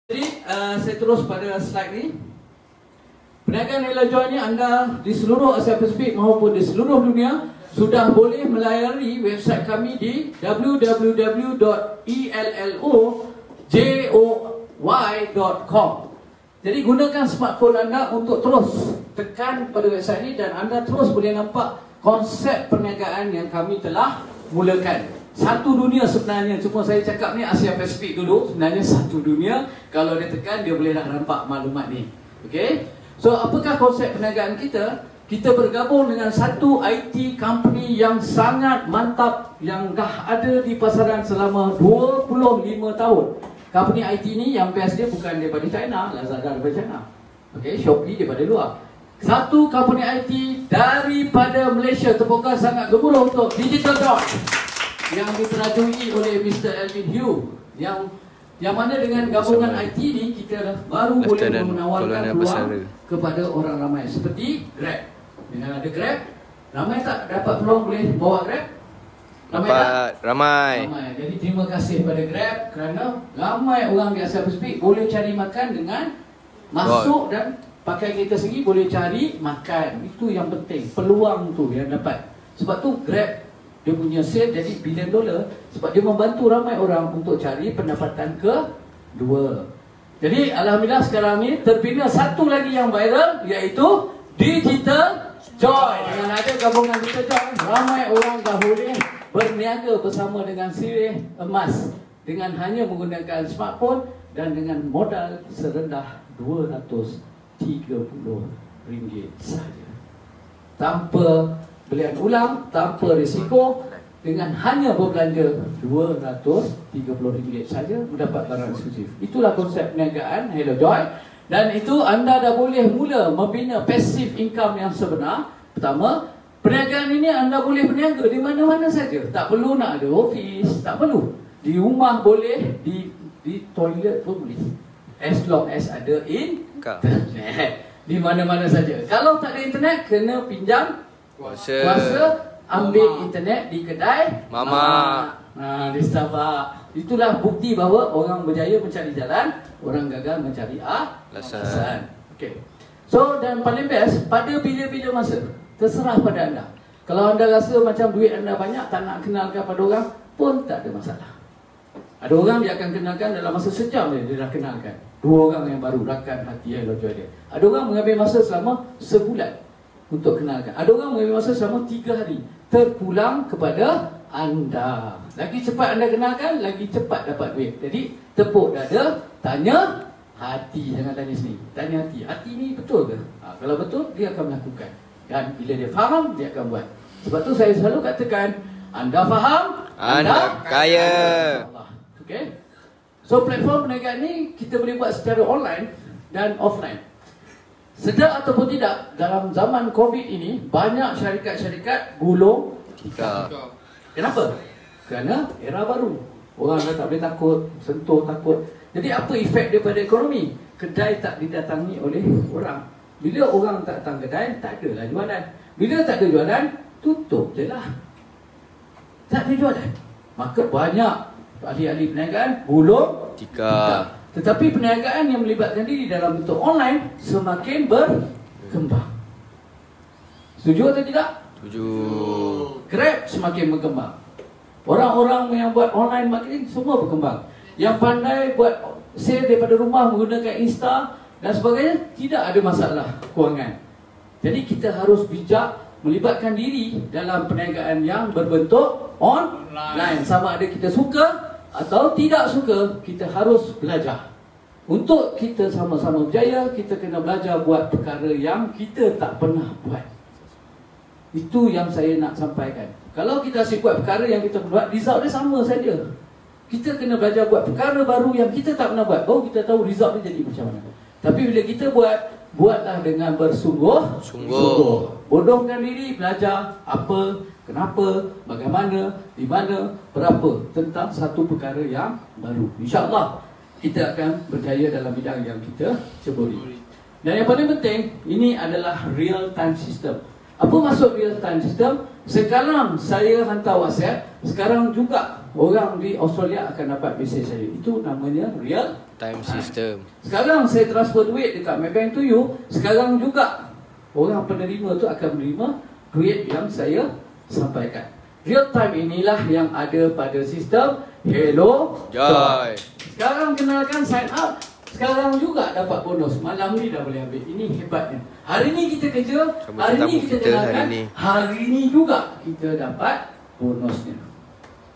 Jadi saya terus pada slide ni. Perniagaan Hello Joy ni anda di seluruh Asia Pasifik maupun di seluruh dunia sudah boleh melayari website kami di www.ellojoy.com. Jadi gunakan smartphone anda untuk terus tekan pada website ni dan anda terus boleh nampak konsep perniagaan yang kami telah mulakan. Satu dunia sebenarnya, cuma saya cakap ni Asia Pasifik dulu. Sebenarnya satu dunia. Kalau dia tekan, dia boleh dah nampak maklumat ni. Okay. So apakah konsep perniagaan kita? Kita bergabung dengan satu IT company yang sangat mantap, yang dah ada di pasaran selama 25 tahun. Company IT ni yang best dia bukan daripada China, Lazada daripada China. Okay, Shopee daripada luar. Satu company IT daripada Malaysia, tepukan sangat gemuruh untuk Digital Joy yang diterajui oleh Mr. Alvin Hu, yang mana dengan gabungan IT ni kita baru boleh menawarkan peluang kepada orang ramai seperti Grab. Dengan ada Grab, ramai tak dapat peluang boleh bawa Grab? Ramai. Jadi terima kasih pada Grab kerana ramai orang di Asia Pasifik boleh cari makan dengan masuk dan pakai kereta sendiri boleh cari makan. Itu yang penting, peluang tu yang dapat. Sebab tu Grab dia punya sale jadi $1 billion sebab dia membantu ramai orang untuk cari pendapatan kedua. Jadi alhamdulillah sekarang ni terbina satu lagi yang viral, iaitu Digital Joy. Dengan ada gabungan Digital Joy, ramai orang dah boleh berniaga bersama dengan sirih emas dengan hanya menggunakan smartphone dan dengan modal serendah RM230 saja. Tanpa belian ulang, tanpa risiko, dengan hanya berbelanja RM230 saja mendapat barang eksklusif. Itulah konsep perniagaan Hello Joy. Dan itu anda dah boleh mula membina passive income yang sebenar. Pertama, perniagaan ini anda boleh berniaga di mana-mana saja. Tak perlu nak ada office, tak perlu. Di rumah boleh, di toilet pun boleh. As long as ada internet. Di mana-mana saja. Kalau tak ada internet, kena pinjam kuasa ambil internet di kedai Mama. Di Starbucks. Itulah bukti bahawa orang berjaya mencari jalan, orang gagal mencari alasan. Okay. So dan paling best, pada bila-bila masa, terserah pada anda. Kalau anda rasa macam duit anda banyak, tak nak kenalkan pada orang pun tak ada masalah. Ada orang dia akan kenalkan dalam masa sejam dia dah kenalkan. 2 orang yang baru rakan hati Hello Joy dia. Ada orang mengambil masa selama sebulan untuk kenalkan. Ada orang mengambil masa selama 3 hari. Terpulang kepada anda. Lagi cepat anda kenalkan, lagi cepat dapat duit. Jadi tepuk dada, tanya hati. Jangan tanya sendiri, tanya hati. Hati ni betul ke? Kalau betul, dia akan melakukan. Dan bila dia faham, dia akan buat. Sebab tu saya selalu katakan, anda faham, anda kaya. Okay. So platform perniagaan ni kita boleh buat secara online dan offline. Sedar ataupun tidak, dalam zaman COVID ini, banyak syarikat-syarikat gulung tikar. Kenapa? Kerana era baru. Orang dah tak boleh takut, sentuh takut. Jadi apa efek daripada ekonomi? Kedai tak didatangi oleh orang. Bila orang tak datang kedai, tak adalah jualan. Bila tak ada jualan, tutup je lah. Tak ada jualan. Maka banyak ahli-ahli perniagaan gulung tikar. Tetapi perniagaan yang melibatkan diri dalam bentuk online semakin berkembang. Setuju atau tidak? Setuju. Grab semakin berkembang. Orang-orang yang buat online marketing semua berkembang. Yang pandai buat sale daripada rumah menggunakan Insta dan sebagainya, tidak ada masalah kewangan. Jadi kita harus bijak melibatkan diri dalam perniagaan yang berbentuk online. Sama ada kita suka atau tidak suka, kita harus belajar. Untuk kita sama-sama berjaya, kita kena belajar buat perkara yang kita tak pernah buat. Itu yang saya nak sampaikan. Kalau kita asyik buat perkara yang kita buat, result dia sama saja. Kita kena belajar buat perkara baru yang kita tak pernah buat, baru kita tahu result dia jadi macam mana. Tapi bila kita buatlah dengan bersungguh-sungguh. Bodohkan diri, belajar apa, kenapa, bagaimana, di mana, berapa tentang satu perkara yang baru. InsyaAllah kita akan berjaya dalam bidang yang kita ceburi. Dan yang paling penting, ini adalah real time system. Apa maksud real time system? Sekarang saya hantar WhatsApp, sekarang juga orang di Australia akan dapat mesej saya. Itu namanya real time system. Sekarang saya transfer duit dekat Maybank to you, sekarang juga orang penerima tu akan menerima duit yang saya sampaikan. Real time inilah yang ada pada sistem Hello Joy. Sekarang kenalkan sign up, sekarang juga dapat bonus. Malam ni dah boleh ambil. Ini hebatnya. Hari ni kita kerja, hari ni kita kenalkan, hari ni juga kita dapat bonusnya.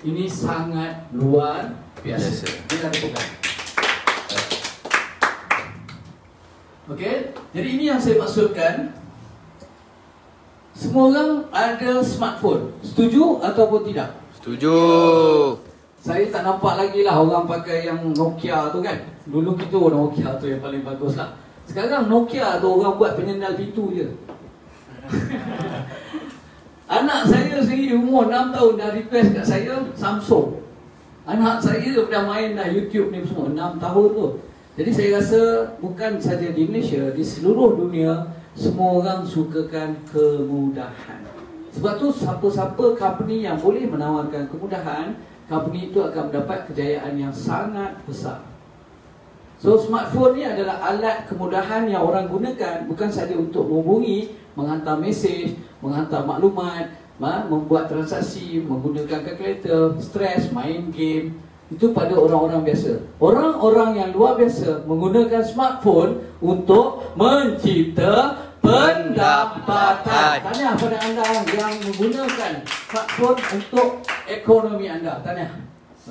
Ini sangat luar biasa. Kita ada pegang. Okey, jadi ini yang saya maksudkan. Semua orang ada smartphone. Setuju ataupun tidak? Setuju. Saya tak nampak lagi lah orang pakai yang Nokia tu kan. Dulu kita Nokia tu yang paling bagus lah. Sekarang Nokia tu orang buat penyendal pintu je. Anak saya sendiri umur 6 tahun dah request kat saya Samsung. Anak saya dah main dah YouTube ni semua 6 tahun tu. Jadi saya rasa bukan saja di Malaysia, di seluruh dunia semua orang sukakan kemudahan. Sebab tu siapa-siapa company yang boleh menawarkan kemudahan, company itu akan mendapat kejayaan yang sangat besar. So smartphone ni adalah alat kemudahan yang orang gunakan bukan sahaja untuk menghubungi, menghantar mesej, menghantar maklumat, membuat transaksi, menggunakan kalkulator, stres, main game. Itu pada orang-orang biasa. Orang-orang yang luar biasa menggunakan smartphone untuk mencipta pendapatan. Tanya pada anda yang menggunakan smartphone untuk ekonomi anda. Tanya.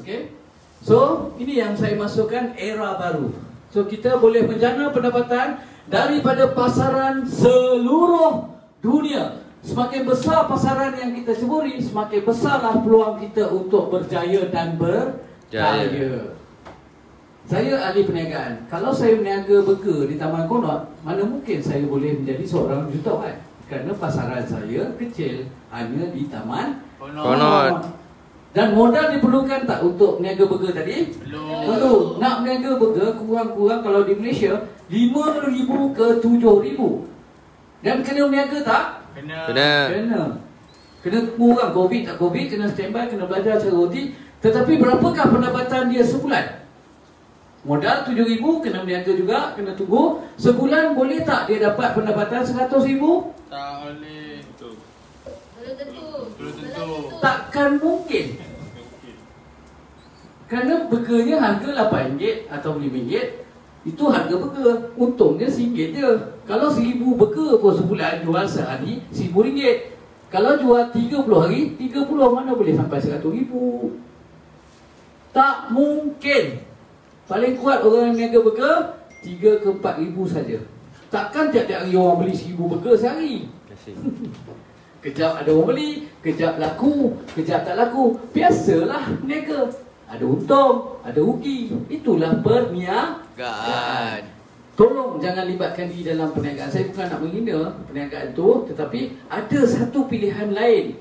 Okey. So, ini yang saya masukkan era baru. So, kita boleh menjana pendapatan daripada pasaran seluruh dunia. Semakin besar pasaran yang kita ceburi, semakin besarlah peluang kita untuk berjaya dan berjaya. Saya ahli perniagaan. Kalau saya berniaga burger di Taman Konot, mana mungkin saya boleh menjadi seorang jutawan? Kerana pasaran saya kecil, hanya di Taman Konot. Dan modal diperlukan tak untuk berniaga burger tadi? Belum. Nak berniaga burger kurang-kurang kalau di Malaysia 5,000 ke 7,000. Dan kena berniaga tak? Kena. Kena kurang COVID tak COVID, kena standby, kena belajar cara roti. Tetapi berapakah pendapatan dia sebulan? Modal 7,000, kena berniaga juga, kena tunggu. Sebulan boleh tak dia dapat pendapatan 100,000? Tak boleh. Belum tentu. Takkan mungkin. Kerana burgernya harga RM8 atau RM5. Itu harga burger. Untungnya RM1 je. Kalau 1,000 burger pun sebulan jual sehari RM1,000. Kalau jual 30 hari, 30 mana boleh sampai 100,000? Tak mungkin. Paling kuat orang yang berniaga burger 3 ke 4,000 saja. Takkan tiap-tiap hari orang beli 1,000 burger sehari. Kejap ada orang beli, kejap laku, kejap tak laku. Biasalah berniaga. Ada untung, ada rugi. Itulah perniagaan. Tolong jangan libatkan diri dalam perniagaan. Saya bukan nak menghina perniagaan itu, tetapi ada satu pilihan lain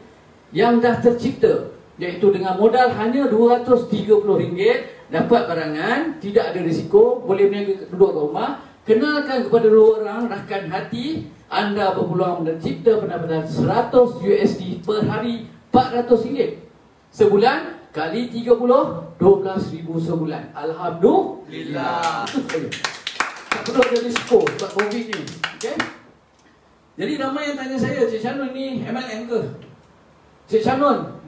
yang dah tercipta, iaitu dengan modal hanya RM230 dapat barangan, tidak ada risiko, boleh berniaga duduk kat rumah. Kenalkan kepada dua orang rakan hati, anda berpeluang mencipta pendapatan $100 per hari, RM400 sebulan kali 30, 12,000 sebulan. Alhamdulillah. Tak perlu ada risiko sebab COVID ni. Okay? Jadi ramai yang tanya saya, Cik Shanun ni MLM ke? Cik Shanun,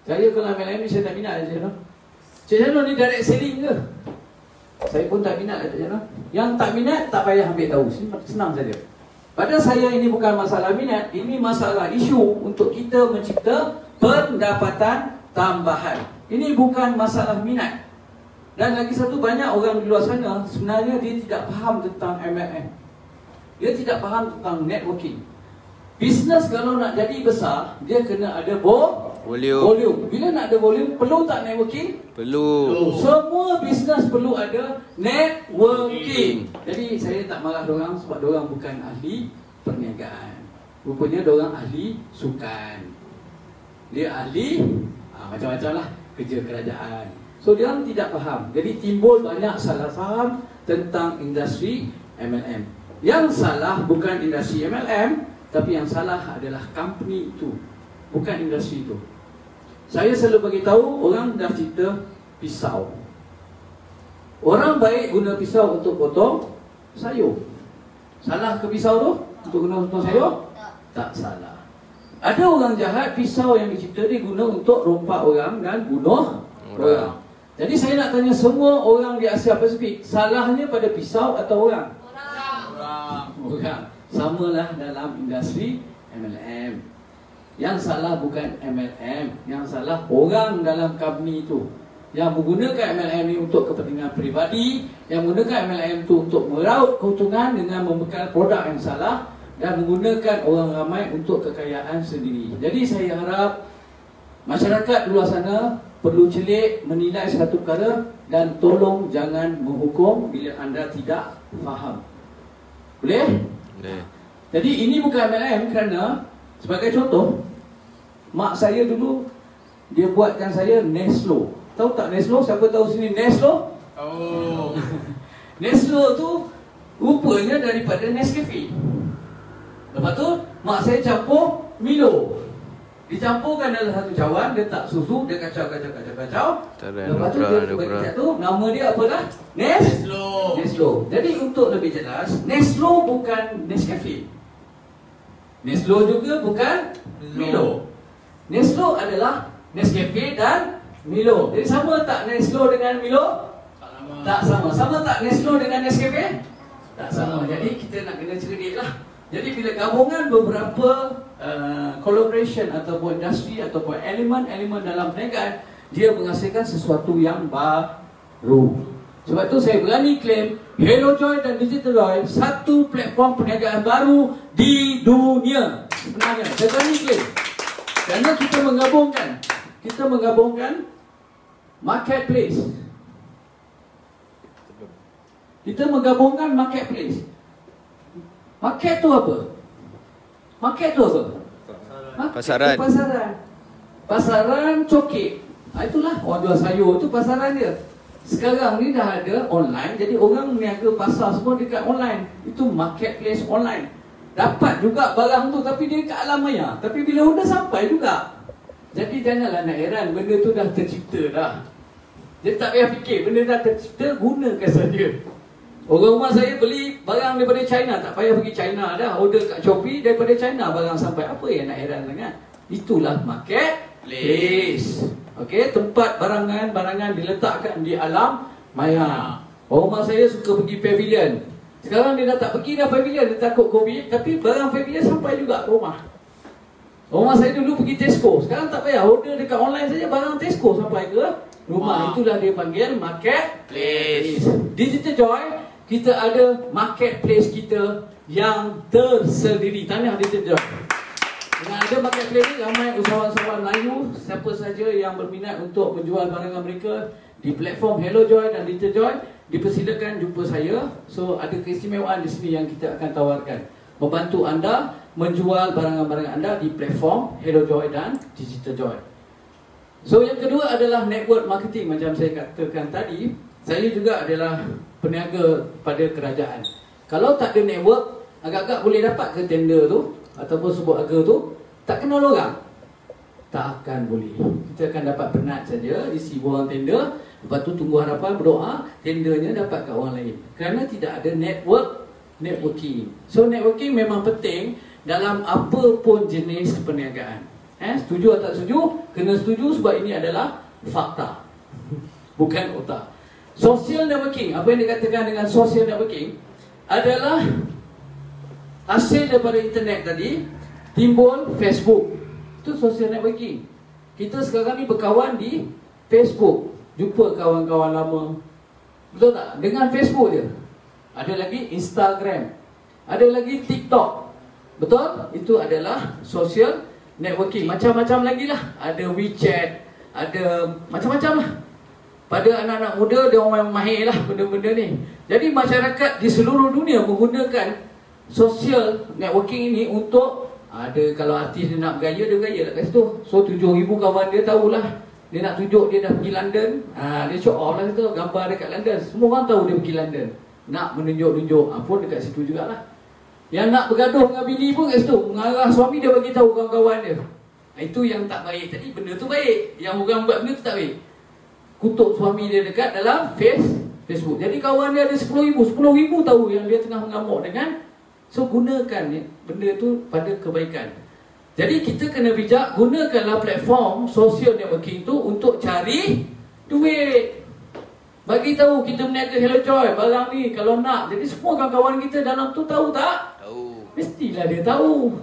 saya kalau MLM ni saya tak minat Cik Shanun. Cik Shanun ni direct selling ke? Saya pun tak minat Cik Shanun. Yang tak minat tak payah ambil tahu, senang saja. Pada saya ini bukan masalah minat, ini masalah isu untuk kita mencipta pendapatan tambahan. Ini bukan masalah minat. Dan lagi satu, banyak orang di luar sana sebenarnya dia tidak faham tentang MLM. Dia tidak faham tentang networking. Bisnes kalau nak jadi besar, dia kena ada volume. Bila nak ada volume, perlu tak networking? Perlu. Semua bisnes perlu ada networking. Jadi saya tak marah diorang sebab diorang bukan ahli perniagaan. Rupanya diorang ahli sukan. Dia ahli macam-macam lah, kerja kerajaan. So dia orang tidak faham. Jadi timbul banyak salah faham tentang industri MLM. Yang salah bukan industri MLM, tapi yang salah adalah company itu, bukan industri itu. Saya selalu bagi tahu orang dah cerita pisau. Orang baik guna pisau untuk potong sayur. Salah ke pisau tu untuk guna potong sayur? Tak salah. Ada orang jahat, pisau yang dicipta dia guna untuk rompak orang dan bunuh orang. Jadi saya nak tanya semua orang di Asia Pasifik, salahnya pada pisau atau orang? Orang. Samalah dalam industri MLM. Yang salah bukan MLM, yang salah orang dalam company itu. Yang menggunakan MLM ini untuk kepentingan peribadi, yang menggunakan MLM itu untuk meraup keuntungan dengan membekal produk yang salah dan menggunakan orang ramai untuk kekayaan sendiri. Jadi saya harap masyarakat di luar sana perlu celik menilai satu perkara dan tolong jangan menghukum bila anda tidak faham. Boleh? Boleh. Jadi ini bukan MLM kerana sebagai contoh, mak saya dulu dia buatkan saya Neslo. Tahu tak Neslo? Siapa tahu sini Neslo? Oh. Neslo tu rupanya daripada Nescafe. Lepas tu mak saya campur Milo. Dicampurkan dalam satu cawan, letak susu, dia kacau. Lepas tu dia bagi satu, nama dia apa dah? Neslo. Jadi untuk lebih jelas, Neslo bukan Nescafe. Neslo juga bukan Milo. Neslo adalah Nescafe dan Milo. Jadi sama tak Neslo dengan Milo? Tak sama. Sama tak Neslo dengan Nescafe? Tak sama. Jadi kita nak kena cerdik lah. Jadi bila gabungan beberapa collaboration ataupun industri ataupun elemen-elemen dalam perniagaan, dia menghasilkan sesuatu yang baru. Sebab tu saya berani claim HelloJoy dan Digital Joy satu platform perniagaan baru di dunia. Sebenarnya saya berani claim kerana kita menggabungkan marketplace. Kita menggabungkan marketplace. Market tu apa? Pasaran. Pasaran cokek. Itulah orang jual sayur tu pasaran dia. Sekarang ni dah ada online, jadi orang meniaga pasar semua dekat online. Itu marketplace online. Dapat juga barang tu tapi dia kat alam maya. Tapi bila order sampai juga. Jadi janganlah nak heran, benda tu dah tercipta dah. Dia tak payah fikir, benda dah tercipta, gunakan saja. Orang rumah saya beli barang daripada China, tak payah pergi China dah. Order kat Shopee daripada China barang sampai. Apa yang nak heran sangat? Itulah marketplace. Okey, tempat barangan diletakkan di alam maya. Orang rumah saya suka pergi pavilion. Sekarang dia dah tak pergi dah pavilion, dia takut Covid, tapi barang pavilion sampai juga ke rumah. Orang rumah saya dulu pergi Tesco, sekarang tak payah, order dekat online saja barang Tesco sampai ke rumah. Itulah dia panggil marketplace. Digital Joy, kita ada marketplace kita yang tersendiri. Tahniah Digital Joy. Dengan ada marketplace ni, ramai usahawan-usahawan Melayu, siapa saja yang berminat untuk menjual barangan mereka di platform HelloJoy dan Digital Joy, dipersilakan jumpa saya. So ada keistimewaan di sini yang kita akan tawarkan, membantu anda menjual barangan-barangan anda di platform HelloJoy dan Digital Joy. So yang kedua adalah network marketing. Macam saya katakan tadi, saya juga adalah peniaga pada kerajaan. Kalau tak ada network, agak-agak boleh dapat ke tender tu ataupun sebuah harga tu, tak kenal orang, tak akan boleh. Kita akan dapat penat saja, isi borang tender, lepas tu tunggu harapan, berdoa tendernya dapat kat orang lain. Kerana tidak ada networking. So networking memang penting dalam apa pun jenis perniagaan. Setuju atau tak setuju? Kena setuju sebab ini adalah fakta, bukan otak. Social networking, apa yang dikatakan dengan social networking adalah hasil daripada internet tadi, timbul Facebook. Itu social networking. Kita sekarang ni berkawan di Facebook, jumpa kawan-kawan lama. Betul tak? Dengan Facebook je. Ada lagi Instagram, ada lagi TikTok. Betul? Itu adalah social networking. Macam-macam lagi lah. Ada WeChat, ada macam-macam lah. Pada anak-anak muda, dia orang mahir lah benda-benda ni. Jadi masyarakat di seluruh dunia menggunakan social networking ini untuk, ada kalau artis dia nak bergaya, dia bergaya lah kat situ. So 7,000 kawan dia tahulah, dia nak tunjuk dia dah pergi London, dia show off lah situ, gambar dekat London. Semua orang tahu dia pergi London. Nak menunjuk-nunjuk, pun dekat situ jugalah. Yang nak bergaduh dengan bini pun kat situ, mengarah suami dia bagi tahu kawan-kawan dia. Itu yang tak baik. Tadi benda tu baik. Yang orang buat benda tu tak baik. Kutuk suami dia dekat dalam Facebook. Jadi kawan dia ada 10,000 tahu yang dia tengah mengamuk dengan. So gunakan benda tu pada kebaikan. Jadi kita kena bijak, gunakanlah platform social networking tu untuk cari duit. Bagi tahu kita berniaga Hello Joy, barang ni kalau nak. Jadi semua kawan-kawan kita dalam tu tahu tak? Tahu. Mestilah dia tahu.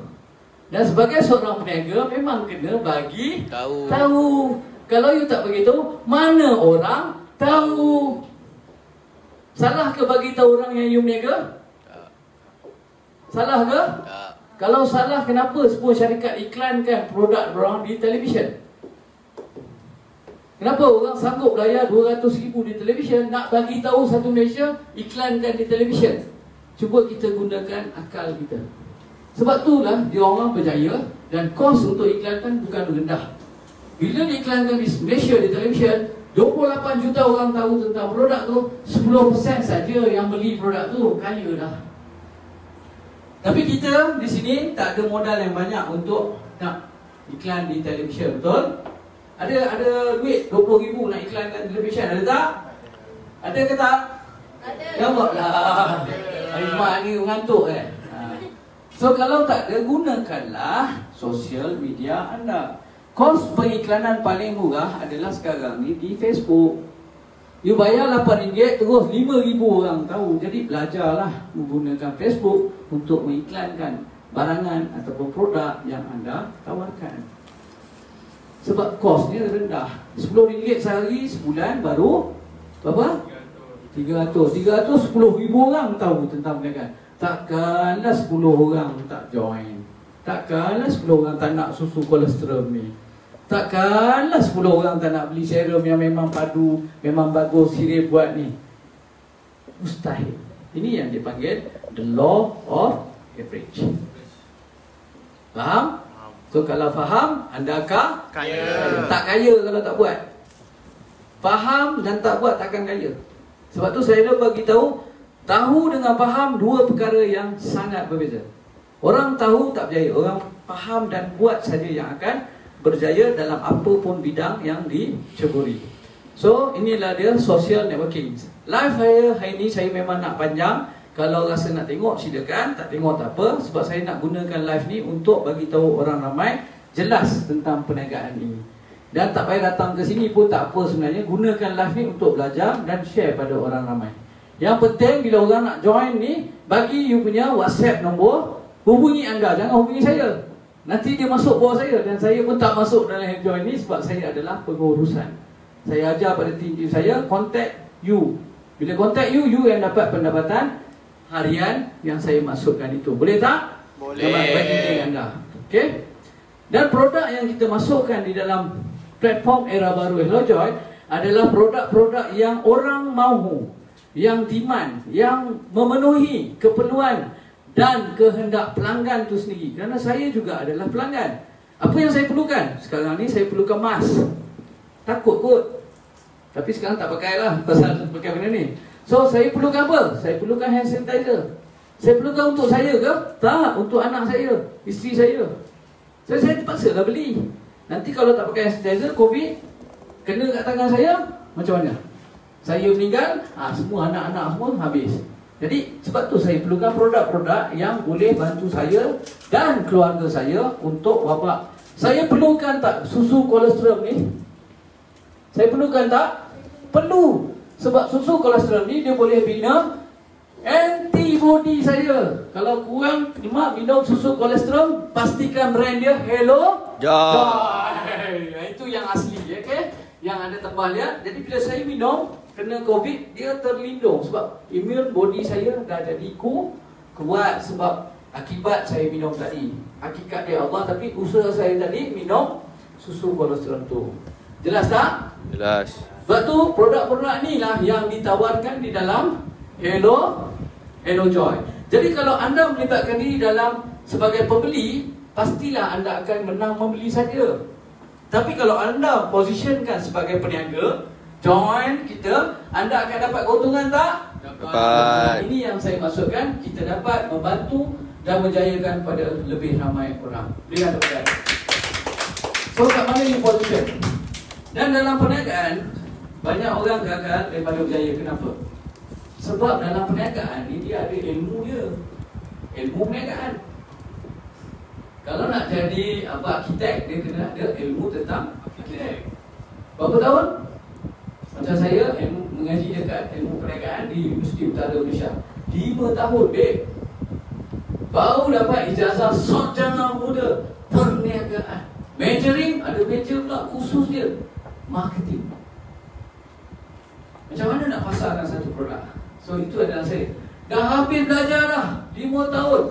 Dan sebagai seorang peniaga memang kena bagi Tahu. Kalau you tak bagi tahu, mana orang tahu? Salah ke bagi tahu orang yang you berniaga? Tak. Salah ke? Tak. Kalau salah, kenapa semua syarikat iklankan produk orang di televisyen? Kenapa orang sanggup bayar 200,000 di televisyen nak bagi tahu satu Malaysia iklankan di televisyen? Cuba kita gunakan akal kita. Sebab itulah dia orang berjaya dan kos untuk iklankan bukan rendah. Bila diiklankan di Malaysia di televisyen, 28 juta orang tahu tentang produk tu, 10% saja yang beli produk tu, kaya dah. Tapi kita di sini tak ada modal yang banyak untuk nak iklan di televisyen, betul? Ada duit 20,000 nak iklankan di televisyen, ada tak? Ada ke tak? Ada. Jawablah. Hari Jumaat ni ngantuk kan? So kalau tak ada, gunakanlah sosial media anda. Kos pengiklanan paling murah adalah sekarang ni di Facebook. You bayar RM8 terus 5,000 orang tahu. Jadi belajarlah menggunakan Facebook untuk mengiklankan barangan ataupun produk yang anda tawarkan. Sebab kosnya rendah. RM10 sehari, sebulan baru berapa? 300. 10,000 orang tahu tentang perniagaan. Takkanlah 10 orang tak join. Takkanlah 10 orang tak nak susu kolesterol ni. Takkanlah 10 orang tak nak beli serum yang memang padu, memang bagus Sirip buat ni. Mustahil. Ini yang dipanggil the law of average. Faham? So kalau faham, anda akan kaya. Tak kaya kalau tak buat. Faham dan tak buat takkan kaya. Sebab tu saya dah bagi tahu, tahu dengan faham dua perkara yang sangat berbeza. Orang tahu tak berjaya, orang faham dan buat saja yang akan berjaya dalam apa pun bidang yang diceburi. So inilah dia social networking. Live saya hari ni saya memang nak panjang. Kalau rasa nak tengok silakan, tak tengok tak apa. Sebab saya nak gunakan live ni untuk bagi tahu orang ramai jelas tentang perniagaan ini. Dan tak payah datang ke sini pun tak apa sebenarnya. Gunakan live ni untuk belajar dan share pada orang ramai. Yang penting bila orang nak join ni, bagi you punya WhatsApp nombor, hubungi anda, jangan hubungi saya. Nanti dia masuk bawah saya dan saya pun tak masuk dalam join ni sebab saya adalah pengurusan. Saya ajar pada tim saya, contact you. Bila contact you, you yang dapat pendapatan harian yang saya masukkan itu. Boleh tak? Boleh. Bagi link anda. Okey? Dan produk yang kita masukkan di dalam platform era baru Hello Joy adalah produk-produk yang orang mahu, yang demand, yang memenuhi keperluan dan kehendak pelanggan itu sendiri. Kerana saya juga adalah pelanggan. Apa yang saya perlukan? Sekarang ni saya perlukan mask. Takut kot. Tapi sekarang tak pakailah pasal pakai benda ni. So saya perlukan apa? Saya perlukan hand sanitizer. Saya perlukan untuk saya ke? Tak, untuk anak saya, isteri saya. So saya terpaksa dah beli. Nanti kalau tak pakai hand sanitizer, COVID kena kat tangan saya, macam mana? Saya meninggal, semua anak-anak semua habis. Jadi sebab tu saya perlukan produk-produk yang boleh bantu saya dan keluarga saya untuk wabak. Saya perlukan tak susu kolesterol ni? Saya perlukan tak? Perlu. Sebab susu kolesterol ni dia boleh bina antibody saya. Kalau kurang minum susu kolesterol, pastikan brand dia Hello Joy. Itu yang asli, okey? Yang ada tebal lihat. Jadi bila saya minum kena COVID, dia terlindung sebab immune body saya dah jadi kuat sebab akibat saya minum tadi. Hakikat dia Allah, tapi usaha saya tadi minum susu kolesterol tu. Jelas tak? Jelas. Sebab tu produk-produk inilah yang ditawarkan di dalam Hello Joy. Jadi kalau anda melibatkan diri dalam sebagai pembeli, pastilah anda akan menang membeli saja. Tapi kalau anda positionkan sebagai peniaga, join kita, anda akan dapat keuntungan tak? Dapat. Ini yang saya maksudkan, kita dapat membantu dan menjayakan pada lebih ramai orang. Berikan tepuk tangan. So kat mana important? Dan dalam perniagaan, banyak orang gagal daripada berjaya. Kenapa? Sebab dalam perniagaan ni dia ada ilmu dia. Ilmu perniagaan. Kalau nak jadi arkitek, dia kena ada ilmu tentang arkitek. Berapa tahun? Macam saya mengaji dekat ilmu perniagaan di Universiti Utara Malaysia. 5 tahun, babe. Baru dapat ijazah sarjana muda perniagaan. Majoring, ada major pula khusus dia, marketing. Macam mana nak pasarkan satu produk? So itu adalah saya. Dah habis belajar dah 5 tahun.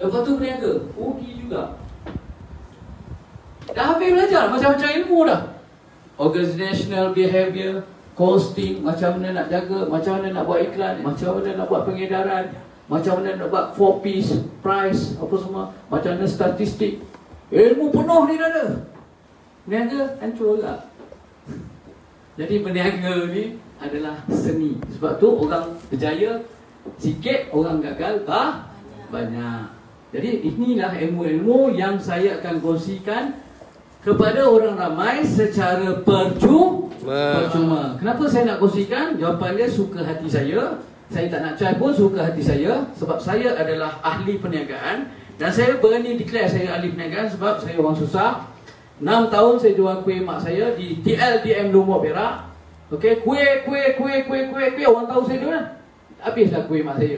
Lepas tu berniaga, rugi juga. Dah habis belajar macam-macam ilmu dah. Organizational behavior, costing, macam mana nak jaga, macam mana nak buat iklan, macam mana nak buat pengedaran, macam mana nak buat 4Ps, price, apa semua, macam mana statistik. Ilmu penuh ni dah ada. Berniaga, hancur lah. Jadi berniaga ni adalah seni. Sebab tu orang berjaya sikit, orang gagal banyak. Jadi inilah ilmu-ilmu yang saya akan kongsikan kepada orang ramai secara percuma. Kenapa saya nak kongsikan? Jawapan dia suka hati saya. Saya tak nak cakap pun suka hati saya. Sebab saya adalah ahli perniagaan. Dan saya berani declare saya ahli perniagaan sebab saya orang susah. 6 tahun saya jual kuih mak saya di TLDM Lombok Perak. Okey, kuih. Orang tahu saya jual. Habislah kuih mak saya.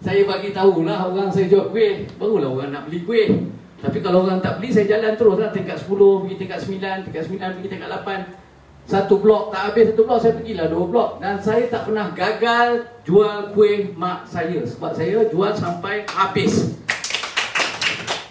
Saya bagi tahulah orang saya jual kuih. Barulah orang nak beli kuih. Tapi kalau orang tak beli, saya jalan terus lah. Tingkat 10, pergi tingkat 9, tingkat 9, pergi tingkat 8. Satu blok, tak habis satu blok, saya pergilah 2 blok. Dan saya tak pernah gagal jual kuih mak saya. Sebab saya jual sampai habis.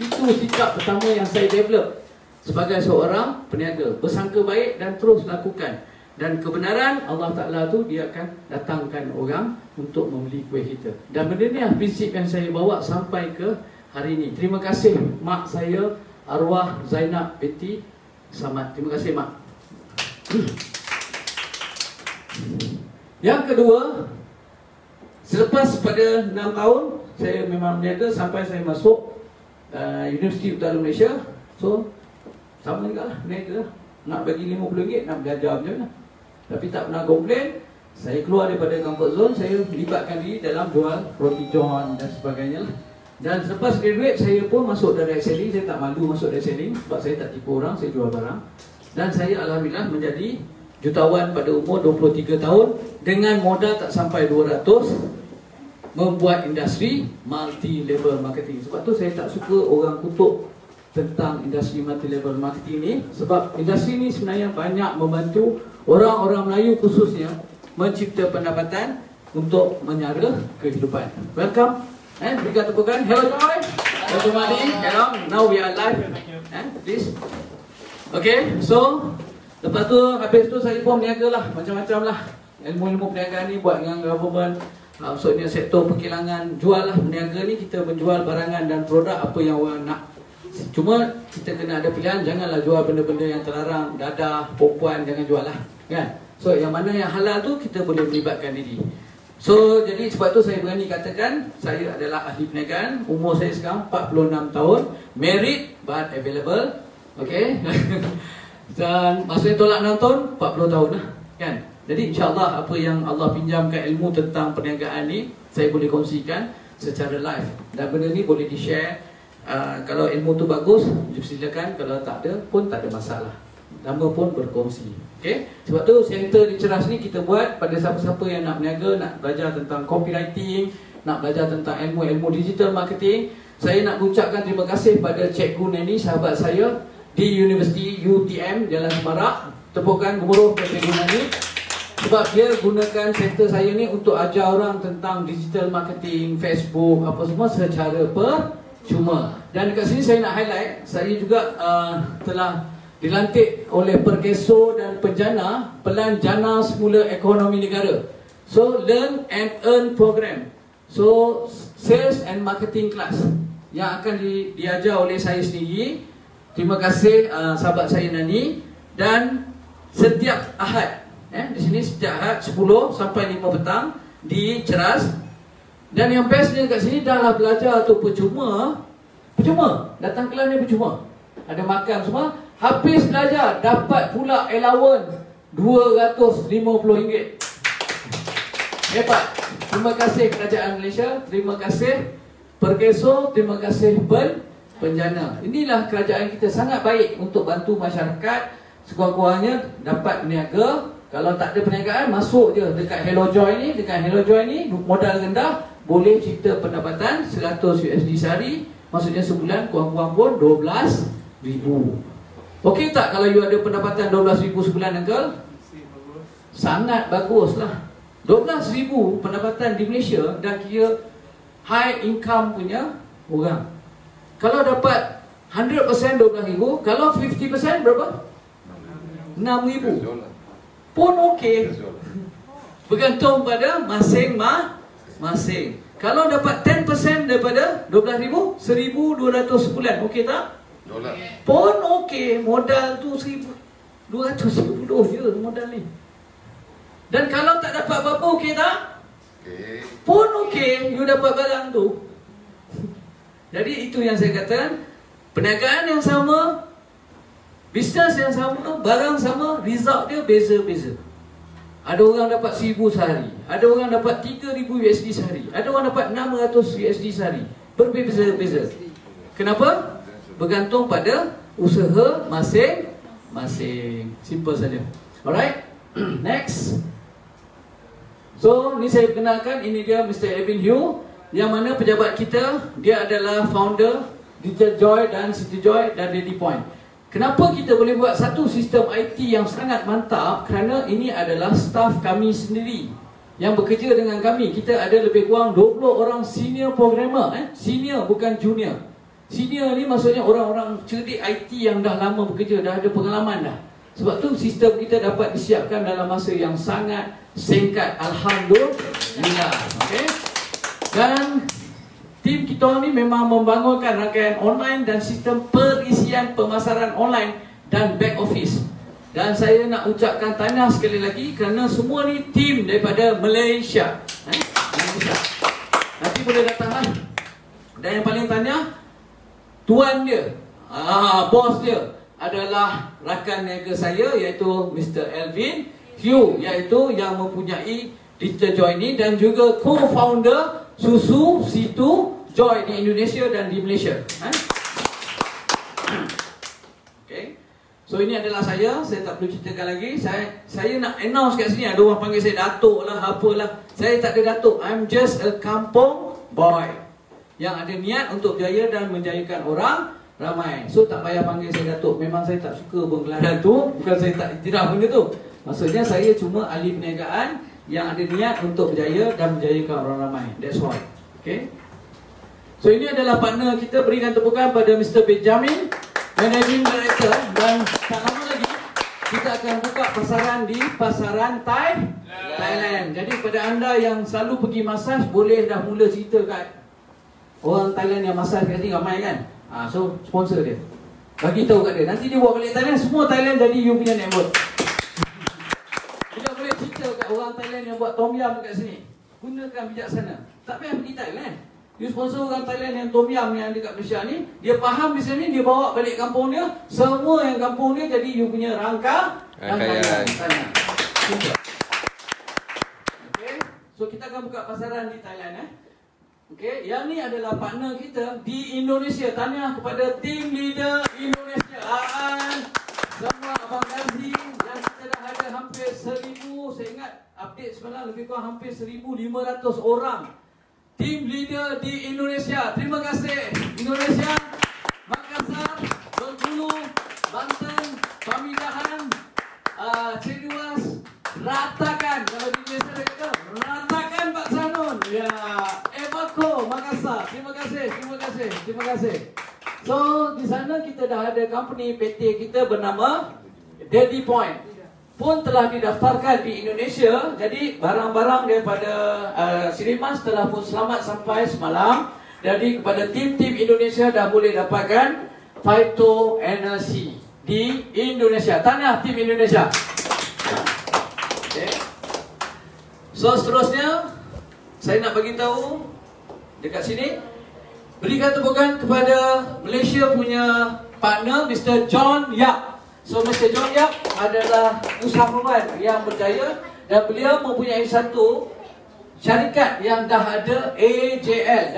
Itu sikap pertama yang saya develop sebagai seorang peniaga. Bersangka baik dan terus lakukan. Dan kebenaran Allah Ta'ala tu dia akan datangkan orang untuk membeli kuih kita. Dan benda ni lah prinsip yang saya bawa sampai ke hari ini. Terima kasih mak saya, arwah Zainab binti Samad. Terima kasih mak. Yang kedua, selepas pada 6 tahun saya memang berniaga sampai saya masuk Universiti Utara Malaysia. So sama juga lah berniaga. Nak bagi RM50 nak belajar macam mana. Tapi tak pernah komplain. Saya keluar daripada comfort zone. Saya libatkan diri dalam jual roti john dan sebagainya. Dan selepas graduate saya pun masuk direct selling. Saya tak malu masuk direct selling sebab saya tak tipu orang, saya jual barang. Dan saya alhamdulillah menjadi jutawan pada umur 23 tahun dengan modal tak sampai 200, membuat industri multi level marketing. Sebab tu saya tak suka orang kutuk tentang industri multi level marketing ni. Sebab industri ni sebenarnya banyak membantu orang-orang Melayu khususnya mencipta pendapatan untuk menyara kehidupan. Welcome. Berikan tepukan. Hello Joy. Hello Madi. Hello. Now we are live. Please. Okay, so lepas tu habis tu saya pun berniaga lah, macam-macam lah. Ilmu-ilmu perniagaan ni buat dengan government. Maksudnya sektor perkilangan, jual lah. Berniaga ni kita menjual barangan dan produk apa yang orang nak. Cuma kita kena ada pilihan, janganlah jual benda-benda yang terlarang. Dadah, perempuan jangan jual lah, kan? So yang mana yang halal tu kita boleh melibatkan diri. So jadi sebab tu saya berani katakan saya adalah ahli perniagaan. Umur saya sekarang 46 tahun, married but available. Okay. Dan maksudnya tolak 6 tahun 40 tahun lah, kan? Jadi insyaAllah apa yang Allah pinjamkan ilmu tentang perniagaan ni saya boleh kongsikan secara live. Dan benda ni boleh di-share. Kalau ilmu tu bagus, silakan. Kalau tak ada pun tak ada masalah. Nama pun berkongsi. Okay? Sebab tu center di Ceras ni kita buat pada siapa-siapa yang nak berniaga, nak belajar tentang copywriting, nak belajar tentang ilmu-ilmu digital marketing. Saya nak ucapkan terima kasih pada Cikgu Neni, sahabat saya di Universiti UTM Jalan Semarak. Tepukan gemuruh kepada Cikgu Neni sebab dia gunakan center saya ni untuk ajar orang tentang digital marketing, Facebook, apa semua secara percuma. Dan dekat sini saya nak highlight, saya juga telah dilantik oleh Perkeso dan Penjana Pelan Jana Semula Ekonomi Negara. So Learn and Earn Program. So Sales and Marketing Class yang akan diajar oleh saya sendiri. Terima kasih sahabat saya Nani. Dan setiap Ahad di sini setiap Ahad 10 sampai 5 petang di Ceras. Dan yang bestnya kat sini dah belajar tu percuma. Datang kelas ni percuma. Ada makan semua. Habis belajar dapat pula allowance RM250. Hebat. Terima kasih kerajaan Malaysia, terima kasih Perkeso, terima kasih Penjana. Inilah kerajaan kita sangat baik untuk bantu masyarakat. Sekurang-kurangnya dapat berniaga. Kalau tak ada perniagaan, masuk je dekat HelloJoy ni. Dekat HelloJoy ni modal rendah, boleh cipta pendapatan 100 USD sehari. Maksudnya sebulan kurang-kurang pun 12,000. Okey tak kalau you ada pendapatan 12,000 sebulan, Uncle? Sangat bagus lah. 12,000 pendapatan di Malaysia dah kira high income punya orang. Kalau dapat 100% 12,000, kalau 50% berapa? 6,000 pun okey. Bergantung pada masing-masing. Kalau dapat 10% daripada 12,000, 1,200 sebulan, okey tak? Pun okey. Modal tu 1,210 je modal ni. Dan kalau tak dapat apa-apa, okey tak? Pun okey, you dapat barang tu. Jadi itu yang saya kata, perniagaan yang sama, bisnes yang sama, barang sama, result dia beza-beza. Ada orang dapat 1,000 sehari, ada orang dapat 3,000 USD sehari, ada orang dapat 600 USD sehari. Berbeza-beza. Kenapa? Bergantung pada usaha masing-masing. Simple saja. Alright. Next. So, ni saya kenalkan, ini dia Mr. Edwin Hu, yang mana pejabat kita, dia adalah founder Digital Joy dan City Joy dan Ready Point. Kenapa kita boleh buat satu sistem IT yang sangat mantap? Kerana ini adalah staff kami sendiri yang bekerja dengan kami. Kita ada lebih kurang 20 orang senior programmer. Senior, bukan junior. Senior ni maksudnya orang-orang cerdik IT yang dah lama bekerja, dah ada pengalaman dah. Sebab tu sistem kita dapat disiapkan dalam masa yang sangat singkat. Alhamdulillah. Okay? Dan tim kita ni memang membangunkan rangkaian online dan sistem perisian pemasaran online dan back office. Dan saya nak ucapkan tahniah sekali lagi kerana semua ni tim daripada Malaysia. Malaysia. Nanti boleh datang lah. Dan yang paling tahniah, tuan dia, bos dia adalah rakan niaga saya, iaitu Mr. Elvin Hu, iaitu yang mempunyai Digital Joy ni dan juga co-founder Susu Situ Joy di Indonesia dan di Malaysia. Okay. So ini adalah saya tak perlu ceritakan lagi. Saya nak announce kat sini, ada orang panggil saya Datuk lah, apalah. Saya tak ada Datuk, I'm just a kampung boy yang ada niat untuk berjaya dan menjayakan orang ramai. So tak payah panggil saya Datuk. Memang saya tak suka penggelaran tu. Bukan saya tak iktiraf benda tu. Maksudnya saya cuma ahli perniagaan yang ada niat untuk berjaya dan menjayakan orang ramai. That's why. Okay. So ini adalah partner kita. Berikan tepukan pada Mr. Benjamin, Managing Director. Dan tak lama lagi kita akan buka pasaran di pasaran Thailand. Jadi pada anda yang selalu pergi masaj, boleh dah mula cerita kat orang Thailand yang masaj kat sini ramai kan. So sponsor dia, bagi tahu kat dia. Nanti dia bawa balik Thailand, semua Thailand jadi you punya network. Kita boleh cerita kat orang Thailand yang buat tom yum kat sini, gunakan bijaksana. Tak payah pergi Thailand. You sponsor orang Thailand yang tom yum yang dekat Malaysia ni, dia faham di sini, dia bawa balik kampung dia. Semua yang kampung dia jadi you punya rangkaian. Okay. So kita akan buka pasaran di Thailand. Okay, yang ni adalah partner kita di Indonesia. Tahniah kepada team leader Indonesia. Semua Abang Gazi yang kita dah ada hampir 1,000, saya ingat update semalam lebih kurang hampir 1,500 orang. Team leader di Indonesia. Terima kasih Indonesia, Makassar, Bengkulu, Banten, Pamijahan, Ceriwas. Ratakan, kalau di Malaysia dia kata ratakan Pak Sanun. Ya, Evako Makassar. Terima kasih. So di sana kita dah ada company PT kita bernama Ready Point, pun telah didaftarkan di Indonesia. Jadi barang-barang daripada Sirimas telah pun selamat sampai semalam. Jadi kepada tim-tim Indonesia dah boleh dapatkan phytoenergy di Indonesia. Tahniah tim Indonesia. Okay. So seterusnya saya nak bagi tahu dekat sini, berikan tepukan kepada Malaysia punya partner Mr. John Yap. So Mr. John Yap adalah usahawan yang berjaya dan beliau mempunyai satu syarikat yang dah ada AJL,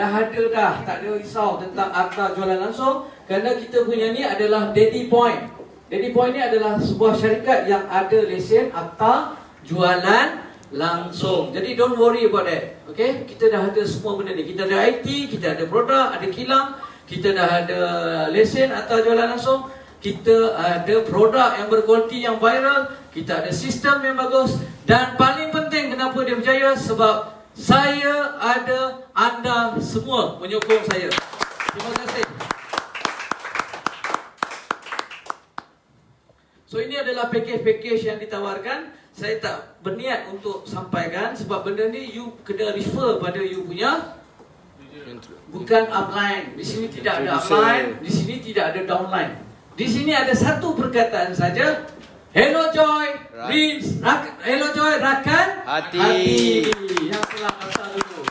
tak ada risau tentang akta jualan langsung kerana kita punya ni adalah Daddy Point. Daddy Point ni adalah sebuah syarikat yang ada lesen akta jualan langsung. Jadi don't worry about that. Okay, kita dah ada semua benda ni. Kita ada IT, kita ada produk, ada kilang, kita dah ada lesen akta jualan langsung. Kita ada produk yang berkualiti, yang viral. Kita ada sistem yang bagus. Dan paling penting kenapa dia berjaya, sebab saya ada anda semua menyokong saya. Terima kasih. So ini adalah package yang ditawarkan. Saya tak berniat untuk sampaikan sebab benda ni you kena refer pada you punya, bukan upline. Di sini tidak ada upline, di sini tidak ada downline. Di sini ada satu perkataan saja. Hello Joy, Rins, Hello Joy, rakan hati. Yang telah asal dulu.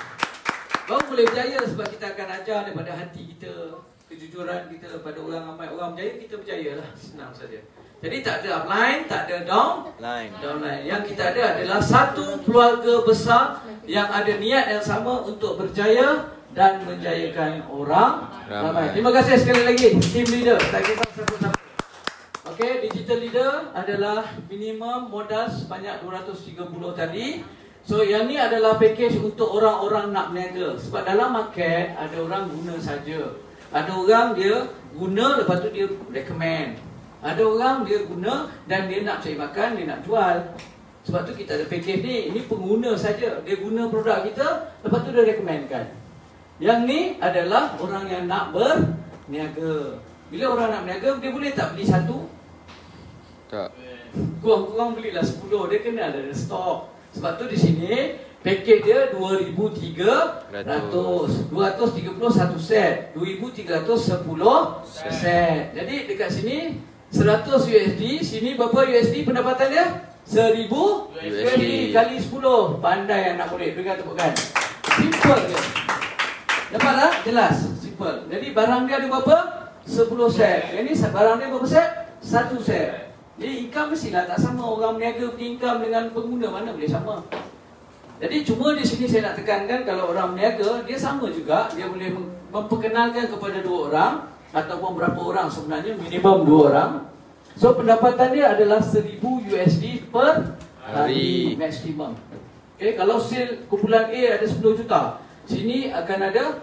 Baru boleh berjaya sebab kita akan ajar daripada hati kita, kejujuran kita pada orang ramai. Orang berjaya, kita berjayalah. Senang saja. Jadi tak ada upline, tak ada downline. Yang kita ada adalah satu keluarga besar yang ada niat yang sama untuk berjaya dan menjayakan orang ramai. Terima kasih sekali lagi team leader. Tak kisah siapa-siapa. Okey, digital leader adalah minimum modal sebanyak 230 tadi. So yang ni adalah package untuk orang-orang nak berniaga. Sebab dalam market ada orang guna saja. Ada orang dia guna lepas tu dia recommend. Ada orang dia guna dan dia nak cari makan, dia nak jual. Sebab tu kita ada package ni. Ini pengguna saja. Dia guna produk kita, lepas tu dia recommendkan. Yang ni adalah orang yang nak berniaga. Bila orang nak berniaga, dia boleh tak beli satu? Tak. Kurang-kurang belilah 10. Dia kena ada stok. Sebab tu di sini package dia 2,300. 231 set. 2,310 set. Jadi dekat sini 100 USD. Sini berapa USD pendapatan dia? 1,000 USD kali 10. Pandai anak murid. Berikan tepukan. Simple je. Dapat tak? Jelas. Simple. Jadi barang dia ada berapa? 10 set. Ini barang dia berapa set? 1 set. Jadi income mestilah tak sama. Orang berniaga punya income dengan pengguna mana boleh sama. Jadi cuma di sini saya nak tekankan, kalau orang berniaga, dia sama juga. Dia boleh memperkenalkan kepada 2 orang ataupun berapa orang, sebenarnya minimum 2 orang. So pendapatan dia adalah 1,000 USD per hari maksimum. Okay, kalau sale kumpulan A ada 10 juta, sini akan ada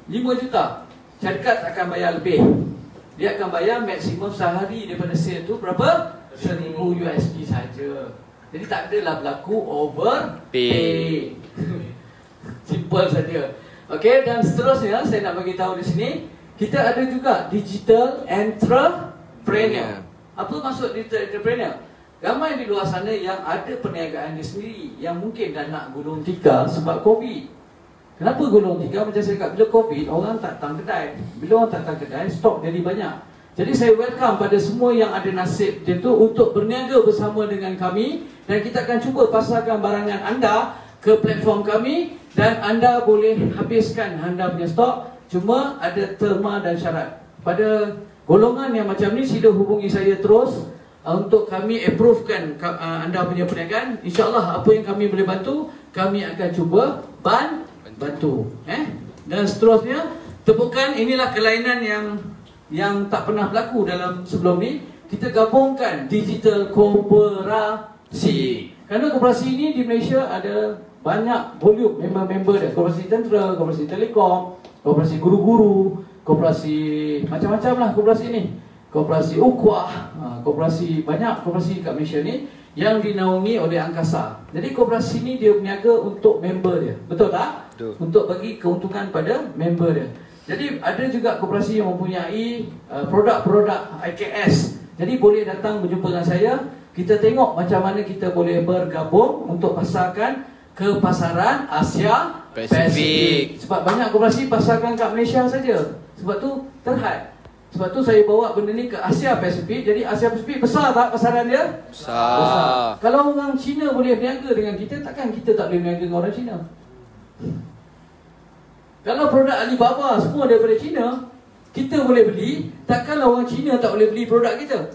5 juta. Syarikat akan bayar lebih. Dia akan bayar maksimum sehari daripada sale tu berapa? 1,000 USD saja. Jadi tak adalah berlaku overpay. Simple saja. Okey, dan seterusnya saya nak bagi tahu di sini, kita ada juga digital entrepreneur. Apa maksud digital entrepreneur? Ramai di luar sana yang ada perniagaan dia sendiri, yang mungkin dah nak gulung tikar sebab COVID. Kenapa gulung tikar? Macam saya kata, bila COVID, orang tak datang kedai. Bila orang tak datang kedai, stok jadi banyak. Jadi saya welcome pada semua yang ada nasib macam tu untuk berniaga bersama dengan kami. Dan kita akan cuba pasarkan barangan anda ke platform kami. Dan anda boleh habiskan anda punya stok. Cuma ada terma dan syarat. Pada golongan yang macam ni, sila hubungi saya terus untuk kami approvekan anda punya perniagaan. InsyaAllah apa yang kami boleh bantu, kami akan cuba bantu. Dan seterusnya, tepukan, inilah kelainan yang tak pernah berlaku dalam sebelum ni. Kita gabungkan digital koperasi. Kerana koperasi ini di Malaysia ada banyak volume member-member dia. Koperasi tentera, koperasi telekom, koperasi guru-guru, koperasi macam-macam lah koperasi ni. Koperasi Ukhuwah, koperasi, banyak koperasi kat Malaysia ni yang dinaungi oleh Angkasa. Jadi koperasi ni dia berniaga untuk member dia. Betul tak? Betul. Untuk bagi keuntungan pada member dia. Jadi ada juga koperasi yang mempunyai produk-produk IKS. Jadi boleh datang berjumpa dengan saya. Kita tengok macam mana kita boleh bergabung untuk pasarkan ke pasaran Asia Pasifik. Sebab banyak koperasi pasarkan kat Malaysia saja. Sebab tu terhad. Sebab tu saya bawa benda ni ke Asia Pasifik. Jadi Asia Pasifik besar tak pasaran dia? Besar. Kalau orang Cina boleh berniaga dengan kita, takkan kita tak boleh berniaga dengan orang Cina? Kalau produk Alibaba semua daripada Cina, kita boleh beli, takkanlah orang Cina tak boleh beli produk kita?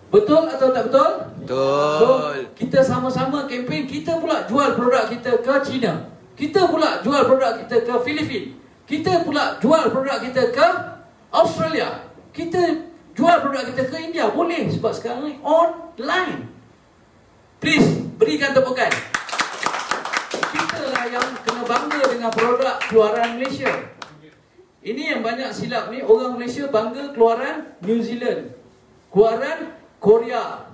Betul atau tak betul? Betul. So, kita sama-sama kempen, kita pula jual produk kita ke China. Kita pula jual produk kita ke Filipina. Kita pula jual produk kita ke Australia. Kita jual produk kita ke India. Boleh, sebab sekarang ni online. Please, berikan tepukan. Kita lah yang kena bangga dengan produk keluaran Malaysia. Ini yang banyak silap ni. Orang Malaysia bangga keluaran New Zealand, keluaran Korea.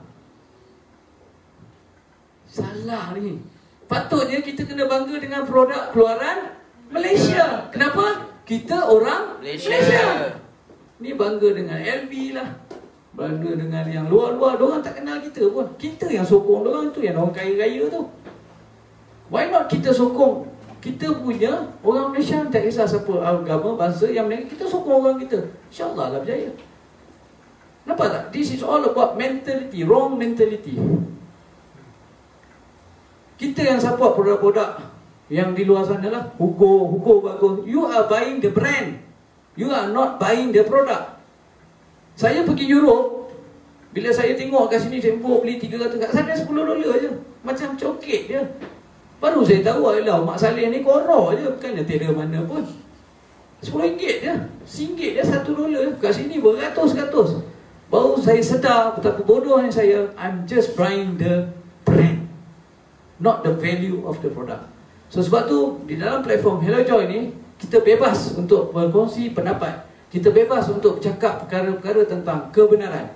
Salah ni. Patutnya kita kena bangga dengan produk keluaran Malaysia. Kenapa? Kita orang Malaysia. Ni bangga dengan LV lah, bangga dengan yang luar-luar. Diorang tak kenal kita pun. Kita yang sokong diorang tu, yang orang kaya-kaya tu. Why not kita sokong kita punya orang Malaysia? Tak kisah siapa agama, bangsa yang mereka, kita sokong orang kita. InsyaAllah lah berjaya. Nampak tak? This is all about mentality, wrong mentality. Kita yang support produk-produk yang di luar sana lah. Hugo bagus. You are buying the brand. You are not buying the product. Saya pergi Europe, bila saya tengok kat sini Tempo beli 300, kat sana $10 je. Macam coket je. Baru saya tahu, alah Mak Saleh ni koror je, bukannya tiada mana pun. RM10 je, RM1 je, $1. Kat sini beratus-ratus. Baru saya sedar betapa bodohnya saya. I'm just buying the brand, not the value of the product. So sebab tu di dalam platform Hello Joy ni, kita bebas untuk berkongsi pendapat. Kita bebas untuk bercakap perkara-perkara tentang kebenaran.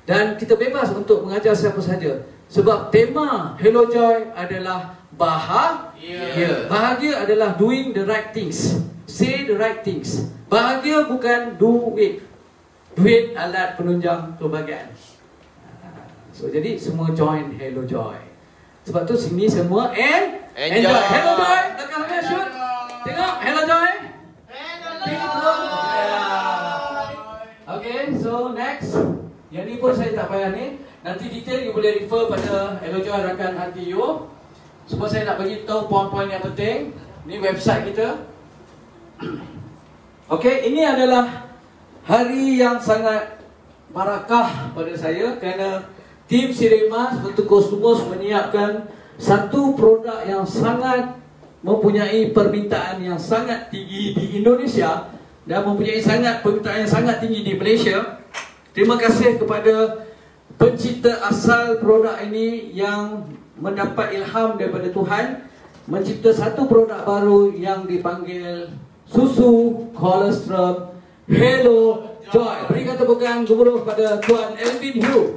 Dan kita bebas untuk mengajar siapa sahaja. Sebab tema Hello Joy adalah bahagia. Bahagia adalah doing the right things. Say the right things. Bahagia bukan duit. Duit alat penunjang kebahagiaan. So jadi semua join Hello Joy. Sebab tu sini semua enjoy. Hello Joy, belakang shoot. Tengok Hello Joy. Okay, so next. Yang ni pun saya tak payah ni. Nanti detail you boleh refer pada Hello Joy rakan hati you. Semua saya nak bagi tahu poin-poin yang penting. Ni website kita. Okay, ini adalah hari yang sangat barakah pada saya kerana tim Siremas bertukus-tukus menyiapkan satu produk yang sangat mempunyai permintaan yang sangat tinggi di Indonesia dan mempunyai permintaan yang sangat tinggi di Malaysia. Terima kasih kepada pencipta asal produk ini yang mendapat ilham daripada Tuhan mencipta satu produk baru yang dipanggil susu kolostrum Hello Joy. Berikan tepukan gemuruh pada Tuan Elvin Hu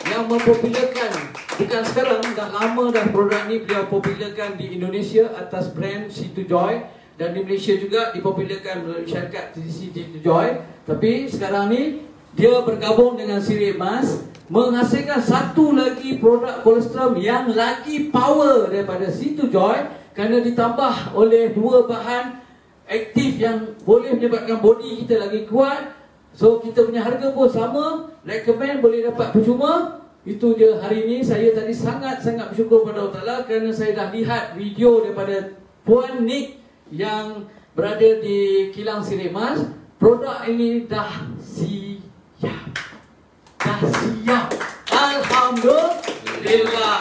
yang mempopularkan, bukan sekarang, dah lama dah produk ni beliau popularkan di Indonesia atas brand Situ Joy, dan di Malaysia juga dipopularkan melalui syarikat Situ Joy. Tapi sekarang ni dia bergabung dengan Siremas menghasilkan satu lagi produk kolostrum yang lagi power daripada Situ Joy kerana ditambah oleh dua bahan aktif yang boleh menyebabkan body kita lagi kuat. So kita punya harga pun sama, recommend boleh dapat percuma. Itu je hari ini. Saya tadi sangat-sangat bersyukur kepada Allah Ta'ala kerana saya dah lihat video daripada Puan Nick yang berada di Kilang Siremas. Produk ini dah siap. Alhamdulillah.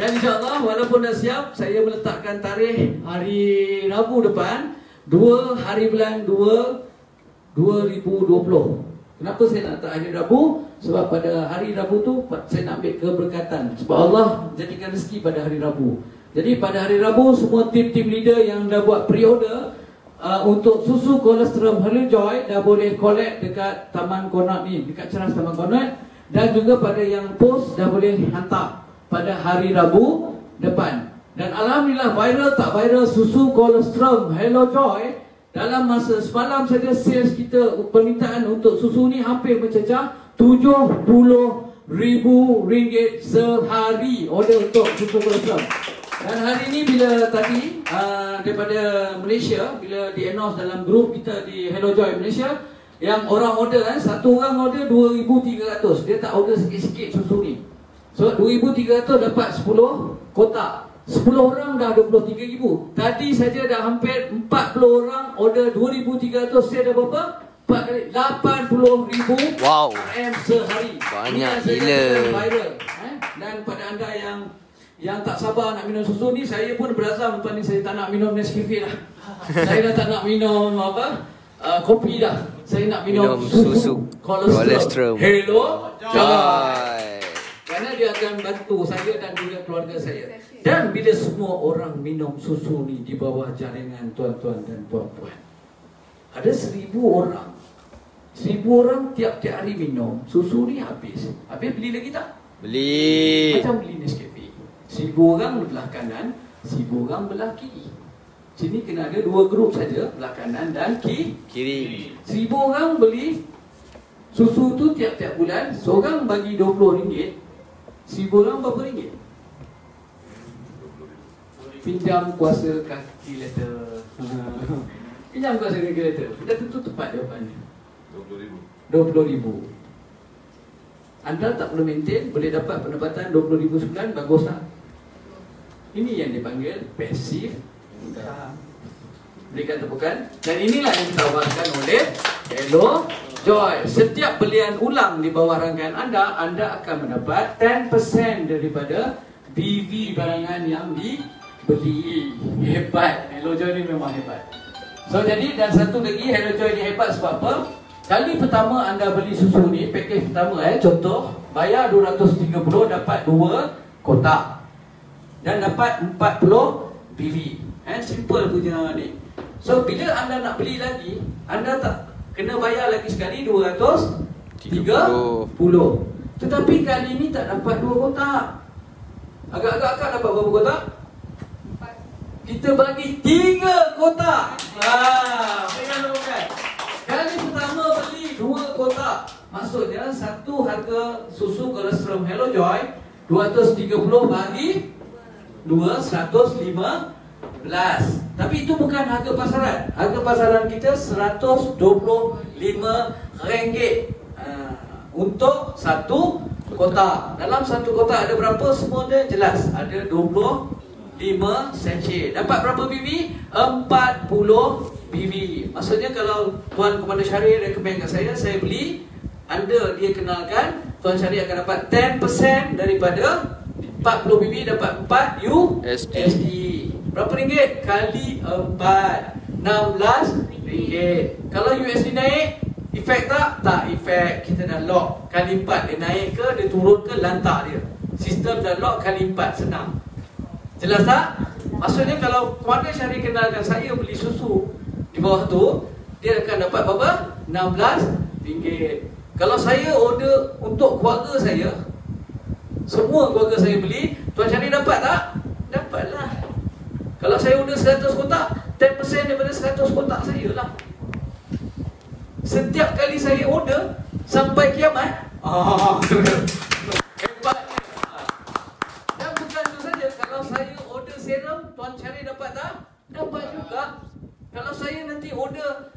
Dan insyaAllah walaupun dah siap, saya meletakkan tarikh hari Rabu depan, 2 hari bulan 2 2020. Kenapa saya nak letak hari Rabu? Sebab pada hari Rabu tu saya nak ambil keberkatan. Sebab Allah jadikan rezeki pada hari Rabu. Jadi pada hari Rabu semua tim-tim leader yang dah buat pre-order untuk susu kolostrum Hello Joy dah boleh collect dekat Taman Konat ni, dekat Ceras Taman Konat. Dan juga pada yang post dah boleh hantar pada hari Rabu depan. Dan Alhamdulillah, viral tak viral susu kolostrum Hello Joy, dalam masa semalam saja sales kita, permintaan untuk susu ni hampir mencecah RM70,000 sehari order untuk susu kolostrum. Dan hari ni bila tadi daripada Malaysia, bila di-announce dalam grup kita di Hello Joy Malaysia, yang orang order satu orang order 2,300. Dia tak order sikit-sikit susu ni. So 2,300 dapat 10 kotak. 10 orang dah 23,000. Tadi saja dah hampir 40 orang order 2,300. Saya dah berapa? 4 kali 80,000 Wow. RM sehari. Banyak Ini yang saya gila. katakan viral. Dan pada anda yang tak sabar nak minum susu ni, saya pun berazam lepas ni saya tak nak minum Nescafe dah. Saya dah tak nak minum kopi dah. Saya nak minum susu kolesterol. Hello Joy. Kerana dia akan bantu saya dan juga keluarga saya. Dan bila semua orang minum susu ni di bawah jaringan tuan-tuan dan puan-puan, ada 1,000 orang. 1,000 orang tiap-tiap hari minum susu ni habis. Habis beli lagi tak? Beli. Macam beli Nescafe. 1,000 orang belah kanan, 1,000 orang belah kiri. Sini kena ada 2 grup saja, belah kanan dan Kiri. 1,000 orang beli susu tu tiap-tiap bulan. Seorang bagi RM20. 1,000 orang berapa ringgit? Pinjam kuasa kalkulator. Pinjam kuasa kalkulator. Dah tentu tepat jawapannya. RM20,000. Anda tak perlu maintain, boleh dapat pendapatan RM20,000 sebulan, bagus tak? Ini yang dipanggil passive income. Berikan tepukan. Dan inilah yang ditawarkan oleh Hello Joy. Setiap belian ulang di bawah rangkaian anda akan mendapat 10% daripada BV barangan yang dibeli. Hebat. Hello Joy ni memang hebat. So jadi, dan satu lagi, Hello Joy ni hebat sebab apa? Kali pertama anda beli susu ni, pakej pertama contoh, bayar 230 dapat 2 kotak. Dan dapat 40 BV. Simple punya ni. So bila anda nak beli lagi, anda tak kena bayar lagi sekali 230. Tetapi kali ni tak dapat 2 kotak. Agak-agak dapat berapa kotak? 4. Kita bagi 3 kotak. Pegang bukan? Kali pertama beli 2 kotak. Maksudnya satu harga susu kolesterol Hello Joy 230 bagi 215. Tapi itu bukan harga pasaran. Harga pasaran kita RM125 untuk satu kotak. Dalam satu kotak ada berapa? Semua dia jelas. Ada 25 sachet. Dapat berapa BV? 40 BV. Maksudnya kalau Tuan Komander Syahrir recommend kat saya beli, anda dia kenalkan, Tuan Syahrir akan dapat 10% daripada 40 BV, dapat 4 USD. Berapa ringgit? Kali 4, RM16. Kalau USD naik, efek tak? Tak efek. Kita dah lock. Kali 4 dia naik ke, dia turun ke, lantak dia. Sistem dah lock kali 4, senang. Jelas tak? Maksudnya kalau Komander Syahrir kenalkan saya beli susu di bawah tu, dia akan dapat berapa? RM16. Kalau saya order untuk keluarga saya, semua keluarga saya beli, Tuan Syahrir dapat tak? Dapatlah. Kalau saya order 100 kotak, 10% daripada 100 kotak saya lah. Setiap kali saya order sampai kiamat. Hebatnya. Dan bukan itu saja, kalau saya order serum, Tuan Syahrir dapat tak? Dapat juga. Kalau saya nanti order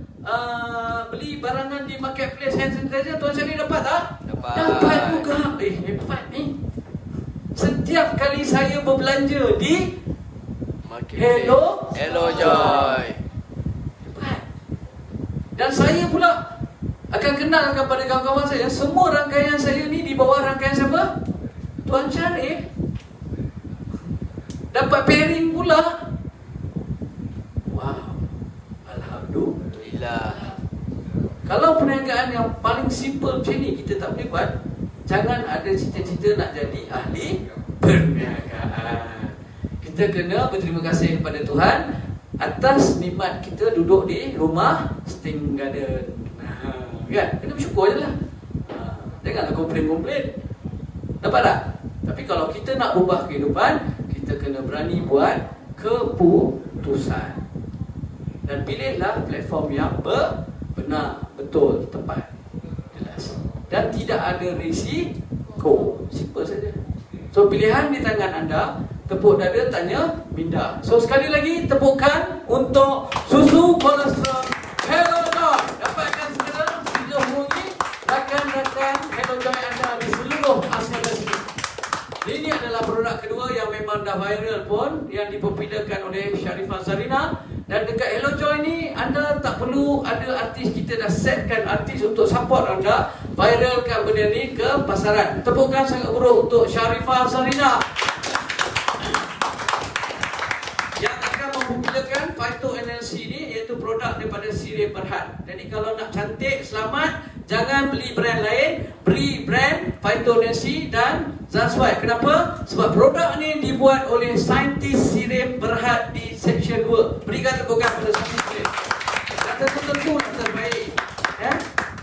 beli barangan di marketplace hand sanitizer, Tuan Syahrir dapat tak? Dapat juga. Hebat ni. Setiap kali saya berbelanja di Hello Joy. Dan saya pula akan kenalkan pada kawan-kawan saya, semua rangkaian saya ni di bawah rangkaian siapa? Tuan Syahrir. Dapat pairing pula. Wow. Alhamdulillah. Kalau perniagaan yang paling simple macam ni kita tak boleh buat, jangan ada cita-cita nak jadi ahli perniagaan. Kita kena berterima kasih kepada Tuhan atas nikmat kita duduk di rumah Sting Garden. Kan? Kena bersyukur je lah. Janganlah komplain-komplain. Dapat tak? Tapi kalau kita nak ubah kehidupan, kita kena berani buat keputusan. Dan pilihlah platform yang benar, betul, tepat, jelas. Dan tidak ada risiko. Simple saja. So pilihan di tangan anda. Tepuk dada, tanya, minda. So sekali lagi tepukan untuk susu kolesterol Hello Joy. Dapatkan segera, sejauh hubungi rakan-rakan Hello Joy anda di seluruh Asia Pasifik. Ini adalah produk kedua yang memang dah viral pun, yang dipopularkan oleh Sharifah Zarina. Dan dekat Hello Joy ni, anda tak perlu ada artis kita kita dah setkan artis untuk support anda viralkan benda ni ke pasaran. Tepukan sangat buruk untuk Sharifah Sarina yang akan mempopularkan Phyto-NLC ni, iaitu produk daripada sirih Berhad. Jadi kalau nak cantik, selamat, jangan beli brand lain, beli brand Phyto-NLC dan Zaswai. Kenapa? Sebab produk ni dibuat oleh saintis sirih Berhad di Section 2. Berikan tepukan pada saintis sirih. Dan tentu-tentu nak terbaik.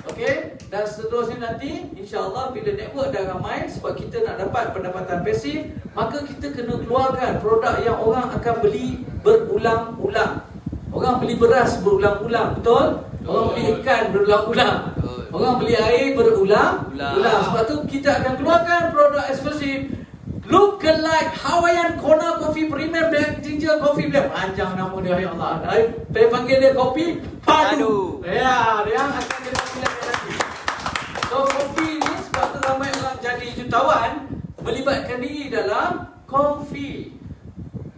Okey. Dan seterusnya nanti, insya-Allah bila network dah ramai, sebab kita nak dapat pendapatan pasif, maka kita kena keluarkan produk yang orang akan beli berulang-ulang. Orang beli beras berulang-ulang, betul? Orang beli ikan berulang-ulang. Orang beli air berulang-ulang. Sebab tu kita akan keluarkan produk eksklusif look alike Hawaiian Kona Coffee Premium Black Ginger Coffee Blend. Panjang nama dia, ya Allah. Saya panggil dia kopi padu. Ya, dia akan kita popularkan lagi. So kopi ni sebab tu ramai orang jadi jutawan melibatkan diri dalam kopi.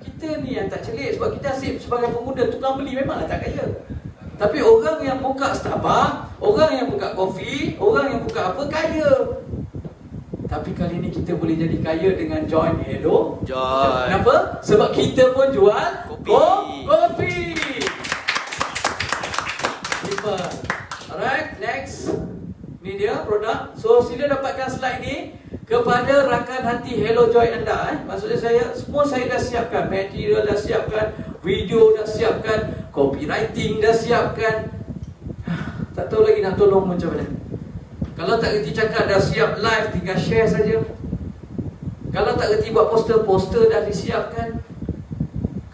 Kita ni yang tak celik sebab kita asyik sebagai pengguna, tukang beli memanglah tak kaya. Tapi orang yang buka Starbucks, orang yang buka kopi, orang yang buka apa, kaya. Tapi kali ni kita boleh jadi kaya dengan Join Hello Joy. Kenapa? Sebab kita pun jual kopi. Simple. Alright, next. Ni dia produk. So sila dapatkan slide ni kepada rakan hati Hello Joy anda. Maksudnya semua saya dah siapkan. Material dah siapkan, video dah siapkan, copywriting dah siapkan. Tak tahu lagi nak tolong macam mana. Kalau tak kerti cakap dah siap live, tinggal share saja. Kalau tak kerti buat poster dah disiapkan.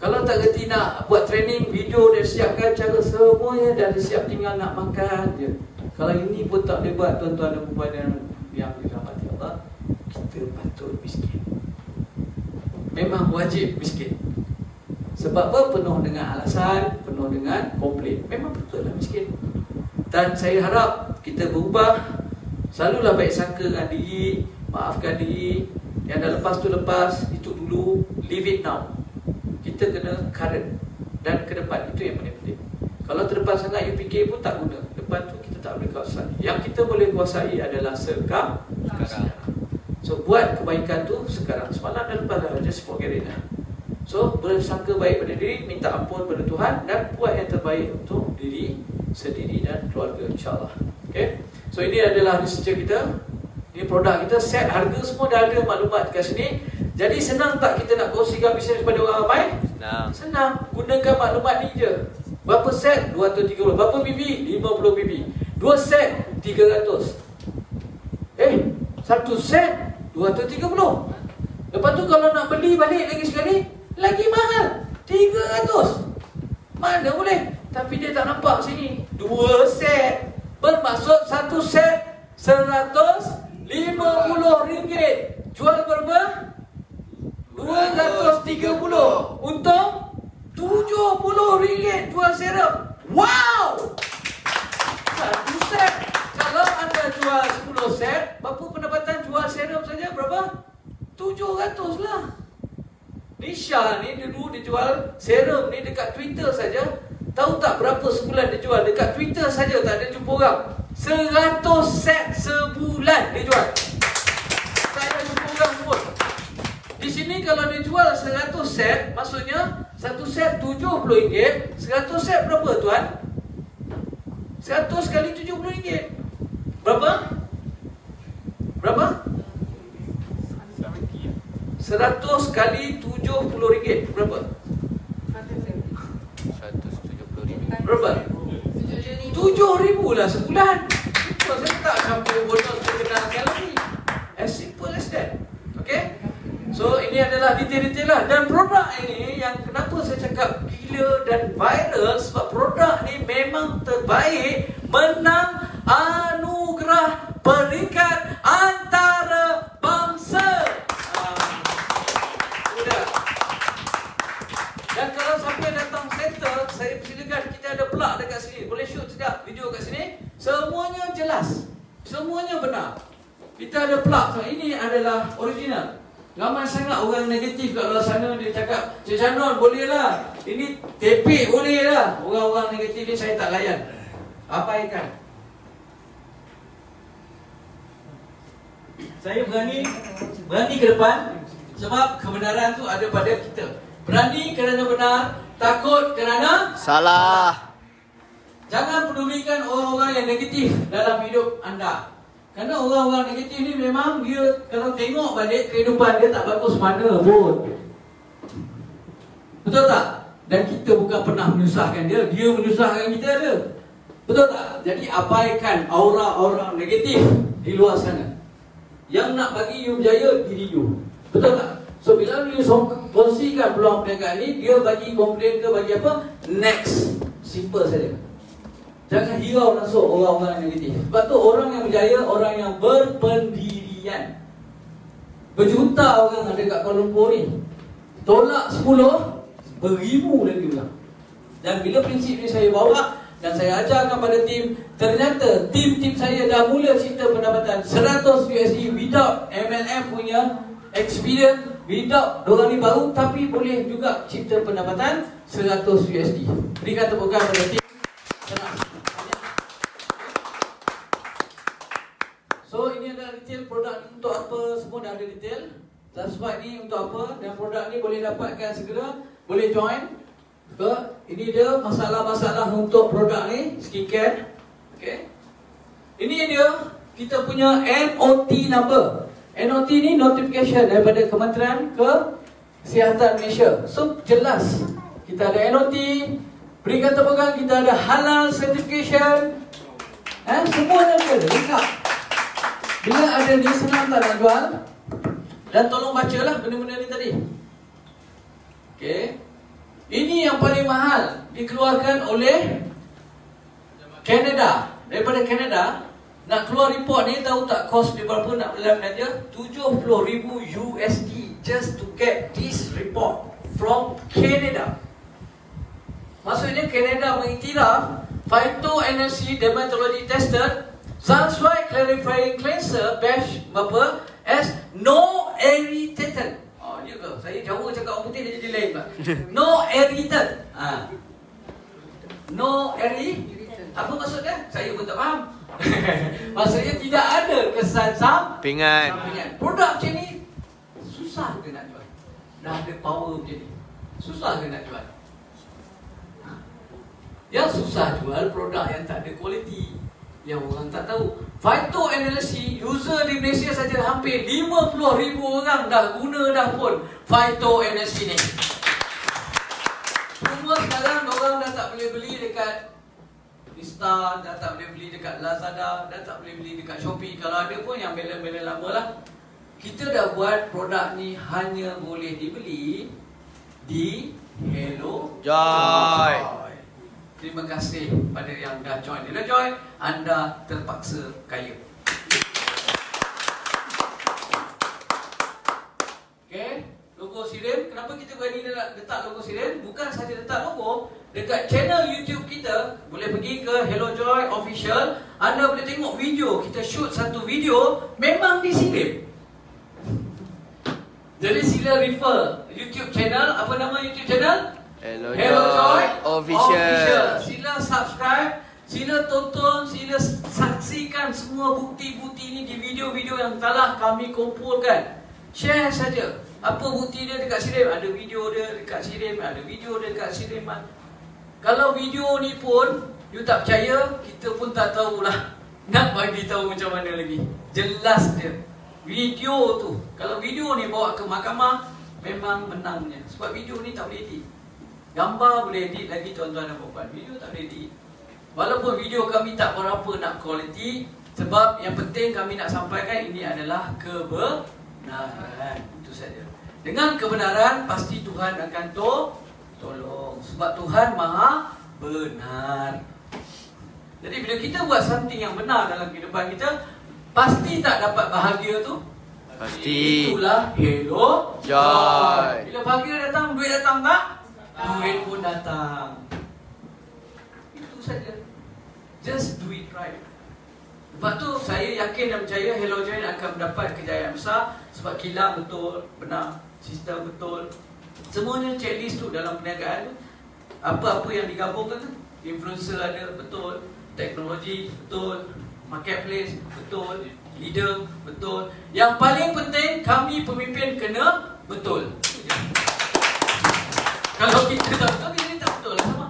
Kalau tak kerti nak buat training, video dah disiapkan, cara semuanya dah disiap, tinggal nak makan je. Kalau ini pun tak boleh buat, tuan-tuan dan puan yang dirahmati Allah, kita patut miskin. Memang wajib miskin. Sebab apa? Penuh dengan alasan, penuh dengan komplain. Memang betul lah miskin. Dan saya harap kita berubah. Selalulah baik sangka dengan diri, maafkan diri. Yang dah lepas tu lepas, itu dulu, leave it now. Kita kena current. Dan ke depan, itu yang paling penting. Kalau terdepan sangat, you fikir pun tak guna. Depan tu kita tak boleh kuasai. Yang kita boleh kuasai adalah sekarang. So buat kebaikan tu sekarang. Semalam dah lepas dah, just forget it lah. So bersangka baik pada diri, minta ampun pada Tuhan, dan buat yang terbaik untuk diri sendiri dan keluarga, insyaAllah. Okay. So ini adalah research kita. Ini produk kita, set harga semua dah ada maklumat kat sini. Jadi senang tak kita nak kongsikan bisnes kepada orang ramai? Senang. Gunakan maklumat ni je. Berapa set? 230. Berapa bibi? 50 bibi. 2 set? 300. Satu set? 230. Lepas tu kalau nak beli balik lagi sekali, lagi mahal, 300. Mana boleh? Tapi dia tak nampak sini. 2 set bermaksud satu set RM150. Jual berapa? 230. Untung RM70 jual serum. Wow! Satu set. Kalau anda jual 10 set, berapa pendapatan jual serum saja? Berapa? 700 lah. Nisha ni dulu dia jual serum ni dekat Twitter saja. Tahu tak berapa sebulan dia jual? Dekat Twitter saja tak ada jumpa orang. 100 set sebulan dia jual. Tak ada jumpa orang pun. Di sini kalau dia jual 100 set, maksudnya satu set RM70. 100 set berapa tuan? 100 kali RM70. Berapa? Berapa? 100 kali RM70. Berapa? Berapa? 7,000 lah sebulan. So, saya tak sampai bonus terkenalkan lagi. As simple as that. Okay? So ini adalah detail-detail lah. Dan produk ini yang kenapa saya cakap gila dan viral, sebab produk ni memang terbaik, menang anugerah peringkat antarabangsa. Sudah. Dan kalau sampai datang center, saya persilakan, kita ada plug dekat sini. Boleh shoot sekejap video kat sini. Semuanya jelas. Semuanya benar. Kita ada plug. So, ini adalah original. Ramai sangat orang negatif kat luar sana. Dia cakap, Cik Shannon boleh lah, ini tepik boleh lah. Orang-orang negatif ni saya tak layan. abaikan. Saya berani ke depan sebab kebenaran tu ada pada kita. Berani kerana benar, takut kerana salah. Jangan pedulikan orang-orang yang negatif dalam hidup anda. Kerana orang-orang negatif ni memang dia kalau tengok balik kehidupan dia tak bagus mana pun. Betul tak? Dan kita bukan pernah menyusahkan dia, dia menyusahkan kita ada. Betul tak? Jadi abaikan aura-aura negatif di luar sana. Yang nak bagi you berjaya, diri you. Betul tak? So bila you kongsikan peluang perniagaan ni, dia bagi komplain ke bagi apa? Next. Simple saja. Jangan hirau masuk orang-orang negatif. Sebab tu orang yang berjaya, orang yang berpendirian. Berjuta orang ada kat Kuala Lumpur ni. Tolak 10, beribu lagi orang. Dan bila prinsip ni saya bawa dan saya ajarkan pada tim, ternyata tim saya dah mula cipta pendapatan 100 USD without MLM punya experience, without dorang ni baru, tapi boleh juga cipta pendapatan 100 USD. Berikan tepukan pada tim. So ini adalah detail produk ni untuk apa, semua dah ada detail. Subscribe ni untuk apa, dan produk ni boleh dapatkan segera, boleh join. Ini dia masalah-masalah untuk produk ni, skincare. Okay. Ini dia kita punya NOT number. NOT ni notification daripada Kementerian Kesihatan Malaysia. So jelas kita ada NOT, berikan tepukan, kita ada halal certification. Semua ada lengkap. Bila ada ni senang tak nak jual. Dan tolong bacalah benda-benda ni tadi. Okay. Ini yang paling mahal, dikeluarkan oleh Canada. Daripada Canada, nak keluar report ni, tahu tak kos dia berapa nak dalam aja? 70,000 USD just to get this report from Canada. Maksudnya Canada mengiktiraf phyto-NLC dermatology tested Sunstripe clarifying cleanser batch berapa as no irritated. Dia ke? Saya Jawa cakap orang putih dia jadi lain pula. No irritant. No irritant. Apa maksud dia? Saya pun tak faham. Maksudnya tidak ada kesan sampingan. Produk macam ni susah ke nak jual? Dah ada power macam ni, susah ke nak jual? Yang susah jual produk yang tak ada kualiti, yang orang tak tahu. Phyto-NLC user di Malaysia saja hampir 50,000 orang dah guna dah pun Phyto-NLC ni. Semua sekarang orang dah tak boleh beli dekat Insta, dah tak boleh beli dekat Lazada, dah tak boleh beli dekat Shopee. Kalau ada pun yang bela-bela lama lah. Kita dah buat produk ni hanya boleh dibeli di Hello Joy. Terima kasih pada yang dah join Hello Joy. Anda terpaksa kaya. Okay, logo Siren. Kenapa kita berani letak logo Siren? Bukan saja letak logo. Dekat channel YouTube kita, boleh pergi ke Hello Joy Official. Anda boleh tengok video. Kita shoot satu video memang di Siren. Jadi sila refer YouTube channel. Apa nama YouTube channel? Hello Joy Official. Sila subscribe, sila tonton, sila saksikan semua bukti-bukti ini di video-video yang telah kami kumpulkan. Share saja. Apa bukti dia dekat Sirim? Ada video dia dekat Sirim, ada video dia dekat Sirim. Kalau video ni pun you tak percaya, kita pun tak tahulah nak bagi tahu macam mana lagi. Jelas dia. Video tu, kalau video ni bawa ke mahkamah, memang menangnya. Sebab video ni tak boleh edit. Gambar boleh edit lagi tuan-tuan dan puan-puan. Video tak boleh edit. Walaupun video kami tak berapa nak kualiti, sebab yang penting kami nak sampaikan ini adalah kebenaran. Itu saja. Dengan kebenaran pasti Tuhan akan tolong. Sebab Tuhan Maha benar. Jadi bila kita buat something yang benar dalam kehidupan kita, pasti tak dapat bahagia tu. Pasti. Itulah Hello Joy. Bila bahagia datang, duit datang tak? Duit pun datang. Itu saja. Just do it right. Sebab tu saya yakin dan percaya Hello Joy akan mendapat kejayaan besar. Sebab kilang betul, benar, sistem betul. Semuanya checklist tu dalam perniagaan tu. Apa-apa yang digabungkan tu influencer ada, betul. Teknologi, betul. Marketplace, betul. Leader, betul. Yang paling penting, kami pemimpin kena betul. Kalau kita tak betul, kita tak betul lah sama.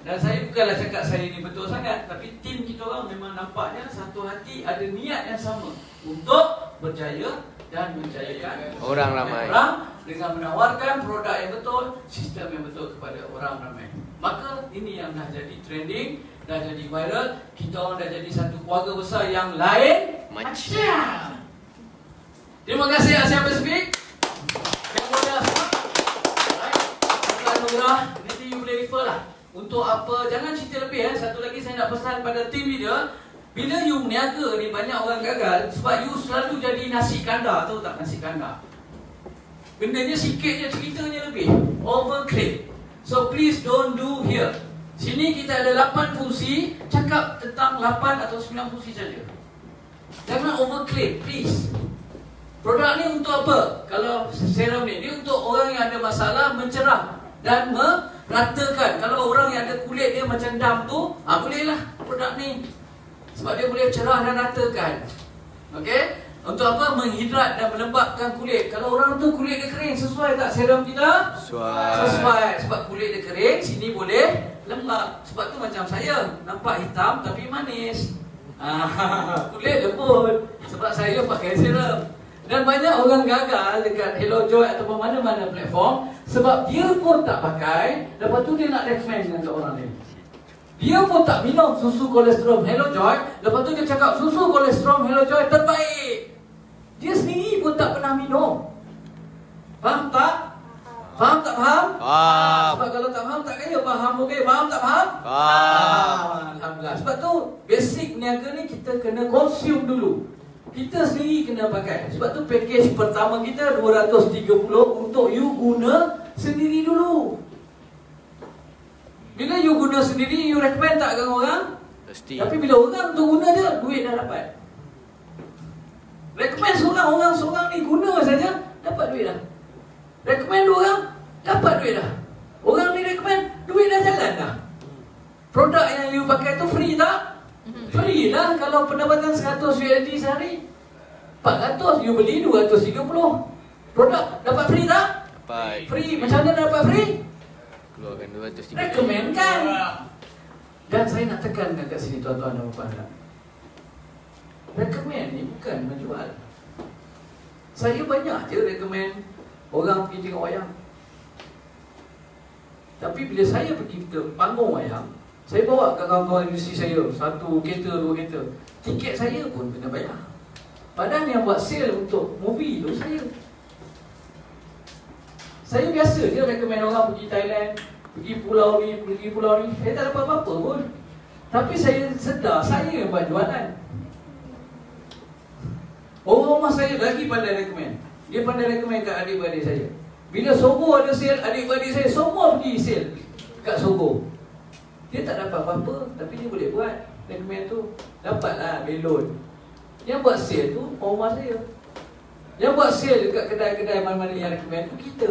Dan saya bukanlah cakap saya ni betul sangat, tapi tim kita orang memang nampaknya satu hati, ada niat yang sama untuk berjaya dan menjayakan orang ramai. Orang dengan menawarkan produk yang betul, sistem yang betul kepada orang ramai. Maka ini yang dah jadi trending, dah jadi viral. Kita orang dah jadi satu keluarga besar yang lain macam. Terima kasih Asia Pasifik. Yang mulia semua. Anugerah, nanti you boleh refer lah. Untuk apa, jangan cerita lebih. Satu lagi saya nak pesan pada tim leader, bila you meniaga ni banyak orang gagal sebab you selalu jadi nasi kandar. Tahu tak nasi kandar? Bendanya sikit je, ceritanya lebih. Overclaim. So please don't do here. Sini kita ada 8 fungsi, cakap tentang 8 atau 9 fungsi saja. Jangan overclaim, please. Produk ni untuk apa? Kalau serum ni, dia untuk orang yang ada masalah mencerah dan meratakan. Kalau orang yang ada kulit dia macam dam tu, bolehlah produk ni. Sebab dia boleh cerah dan ratakan. Okey? Untuk apa? Menghidrat dan melembabkan kulit. Kalau orang tu kulit dia kering, sesuai tak serum kita? Sesuai. Sebab kulit dia kering, sini boleh lembab. Sebab tu macam saya, nampak hitam tapi manis. Kulit lembut. Sebab saya pakai serum. Dan banyak orang gagal dekat Hello Joy ataupun mana-mana platform sebab dia pun tak pakai, lepas tu dia nak recommend dengan orang lain. Dia pun tak minum susu kolesterol Hello Joy, lepas tu dia cakap susu kolesterol Hello Joy terbaik. Dia sendiri pun tak pernah minum. Faham tak? Faham tak faham? Faham. Sebab kalau tak faham tak kaya faham. Okey, faham tak faham? Faham. Alhamdulillah. Sebab tu basic niaga ni kita kena consume dulu. Kita sendiri kena pakai. Sebab tu package pertama kita 230 untuk you guna sendiri dulu. Bila you guna sendiri, you recommend tak dengan orang? Pasti. Tapi bila orang tu guna je, duit dah dapat. Recommend orang seorang ni guna saja, dapat duit dah. Recommend dua orang, dapat duit dah. Orang ni recommend, duit dah jalan dah. Produk yang you pakai tu free tak? Free lah. Kalau pendapatan 100 USD sehari, 400, you beli 230. Produk dapat free tak? Dapat. Free. Macam mana dapat free? Keluarkan 230. Recommend kan? Dan saya nak tekankan kat sini tuan-tuan dan puan-puan. Recommend ni bukan menjual. Saya banyak je recommend orang pergi tengok wayang. Tapi bila saya pergi ke panggung wayang, saya bawa ke kawan-kawan industri saya 1 kereta, 2 kereta. Tiket saya pun kena bayar. Padahal yang buat sale untuk movie tu saya. Saya biasa je recommend orang pergi Thailand, pergi pulau ni, pergi pulau ni. Saya tak dapat apa-apa pun. Tapi saya sedar saya yang buat jualan. Orang rumah saya lagi pandai recommend. Dia pandai recommend kat adik-beradik saya. Bila Sogo ada sale, adik-beradik saya semua pergi sale kat Sogo. Dia tak dapat apa-apa, tapi dia boleh buat recommend tu. Dapatlah belon. Yang buat sale tu orang rumah saya. Yang buat sale dekat kedai-kedai mana-mana yang recommend tu kita.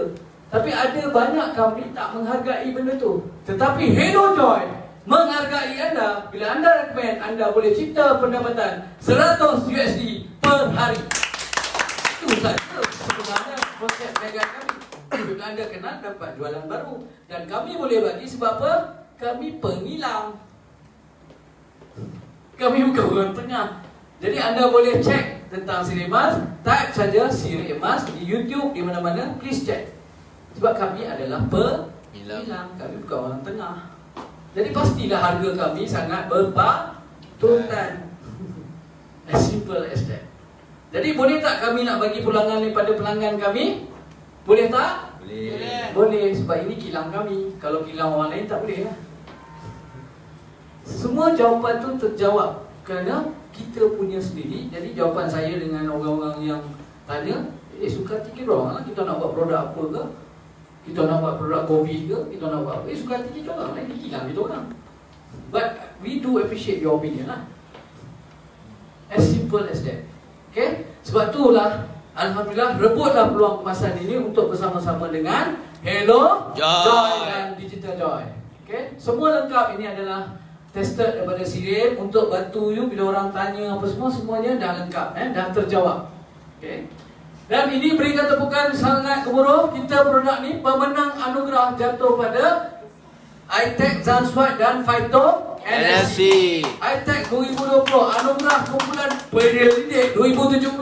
Tapi ada banyak company tak menghargai benda tu. Tetapi Hello Joy menghargai anda. Bila anda recommend, anda boleh cipta pendapatan 100 USD per hari. Itu saja sebenarnya konsep perniagaan kami. Bila anda kenal, dapat jualan baru. Dan kami boleh bagi sebab apa? Kami pengilang. Kami bukan orang tengah. Jadi anda boleh cek tentang Sirih Emas. Type saja Sirih Emas di YouTube, di mana-mana. Please check. Sebab kami adalah pengilang. Kami bukan orang tengah. Jadi pastilah harga kami sangat berpatutan. As simple as that. Jadi boleh tak kami nak bagi pulangan ni pada pelanggan kami? Boleh tak? Boleh. Boleh, sebab ini kilang kami. Kalau kilang orang lain tak boleh lah. Semua jawapan tu terjawab kerana kita punya sendiri. Jadi jawapan saya dengan orang-orang yang tanya, suka hati kita orang lah. Kita nak buat produk apa ke? Kita nak buat produk COVID ke? Kita nak buat apa? Suka hati kita orang lah. Ini kilang kita orang. But we do appreciate your opinion lah. As simple as that. Okay? Sebab itulah, alhamdulillah, rebutlah peluang kemasan ini untuk bersama-sama dengan Hello Joy dan Digital Joy. Okay, semua lengkap. Ini adalah tested daripada Sirim untuk bantu you bila orang tanya apa semua, semuanya dah lengkap, dah terjawab. Okay. Dan ini berikan tepukan sangat gemuruh. Kita produk ni pemenang anugerah jatuh pada iTech, Zanswat dan Phyto NSC. iTech 2020 anugerah kumpulan penyelidik 2070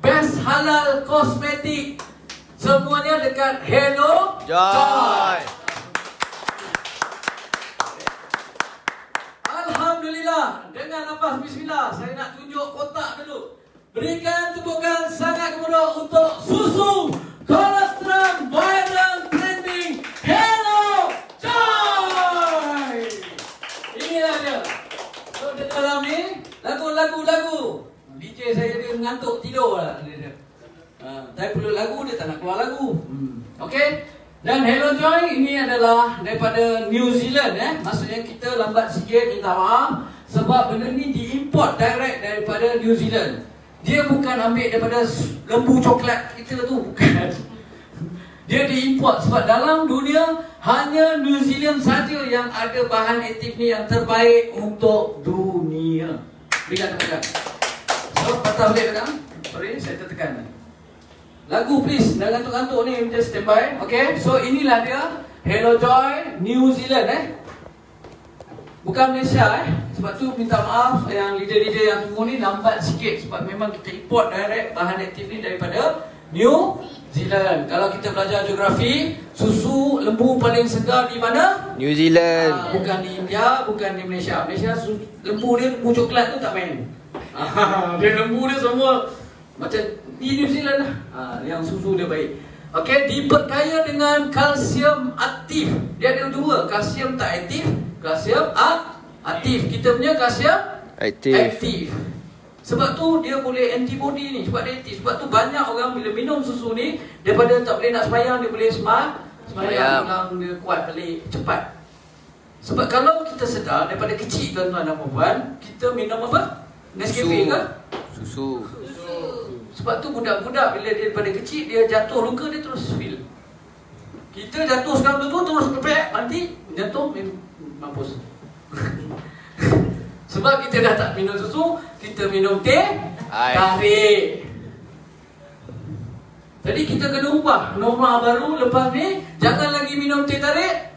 Best Halal Kosmetik. Semuanya dekat Hello Joy. Alhamdulillah. Dengan nafas bismillah, saya nak tunjuk kotak dulu. Berikan tepukan sangat gemuruh untuk susu kolostrum viral trending Hello Joy. Inilah dia. So di dalam ni lagu. DJ saya dia ngantuk tidur lah dia. Saya perlu lagu, dia tak nak keluar lagu. Okey. Dan Hello Joy ini adalah daripada New Zealand. Maksudnya kita lambat sikit, minta maaf. Sebab benda ni diimport direct daripada New Zealand. Dia bukan ambil daripada lembu coklat kita tu, bukan. Dia diimport sebab dalam dunia hanya New Zealand saja yang ada bahan aktif ni yang terbaik untuk dunia. Berikan tepukan. So, patah balik belakang. Sorry, saya tertekan. Lagu please, dah ngantuk-ngantuk ni, just standby. Okay, so inilah dia Hello Joy New Zealand bukan Malaysia Sebab tu minta maaf yang leader-leader yang tunggu ni lambat sikit. Sebab memang kita import direct bahan aktif ni daripada New Zealand. Kalau kita belajar geografi, susu lembu paling segar di mana? New Zealand. Bukan di India, bukan di Malaysia. Malaysia lembu dia, lembu coklat tu tak main. Dia lembu dia semua macam di New Zealand lah. Yang susu dia baik. Okey, diperkaya dengan kalsium aktif. Dia ada dua, kalsium tak aktif, kalsium aktif. Kita punya kalsium aktif. Sebab tu dia boleh antibody ni, sebab dia aktif. Sebab tu banyak orang bila minum susu ni, daripada tak boleh nak sembahyang, dia boleh sembahyang, dia kuat balik cepat. Sebab kalau kita sedar daripada kecil tuan-tuan dan puan, kita minum apa? Nescafe ke? Susu. Sebab tu budak-budak bila dia daripada kecil, dia jatuh luka, dia terus feel. Kita jatuh sekarang tu terus kepek, nanti jatuh mampus. Sebab kita dah tak minum susu, kita minum teh tarik. Jadi kita kena ubah norma baru lepas ni. Jangan lagi minum teh tarik,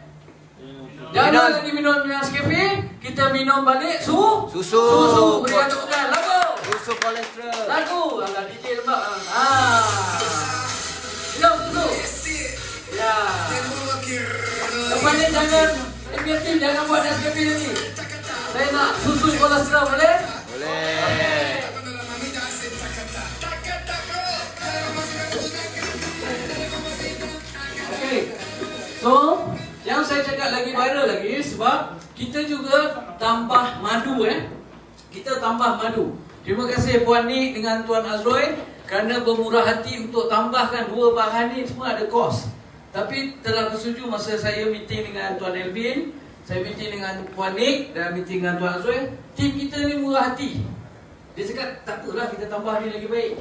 jangan lagi minum Nescafe. Kita minum balik susu. Berikan tepukan. Lagu Susu kolesterol. Lagu ala DJ lembak. Minum susu. Ya. Lepas ni jangan buat Nescafe lagi. Saya nak susu kolesterol, boleh? Boleh. Okey. So, yang saya cakap lagi viral lagi sebab kita juga tambah madu Kita tambah madu. Terima kasih Puan Nik dengan Tuan Azroy kerana bermurah hati untuk tambahkan dua bahan ni. Semua ada kos. Tapi telah bersetuju masa saya meeting dengan Tuan Elvin, saya meeting dengan Puan Nik dan meeting dengan Tuan Azroy. Tim kita ni murah hati. Dia cakap tak apalah, kita tambah ni lagi baik.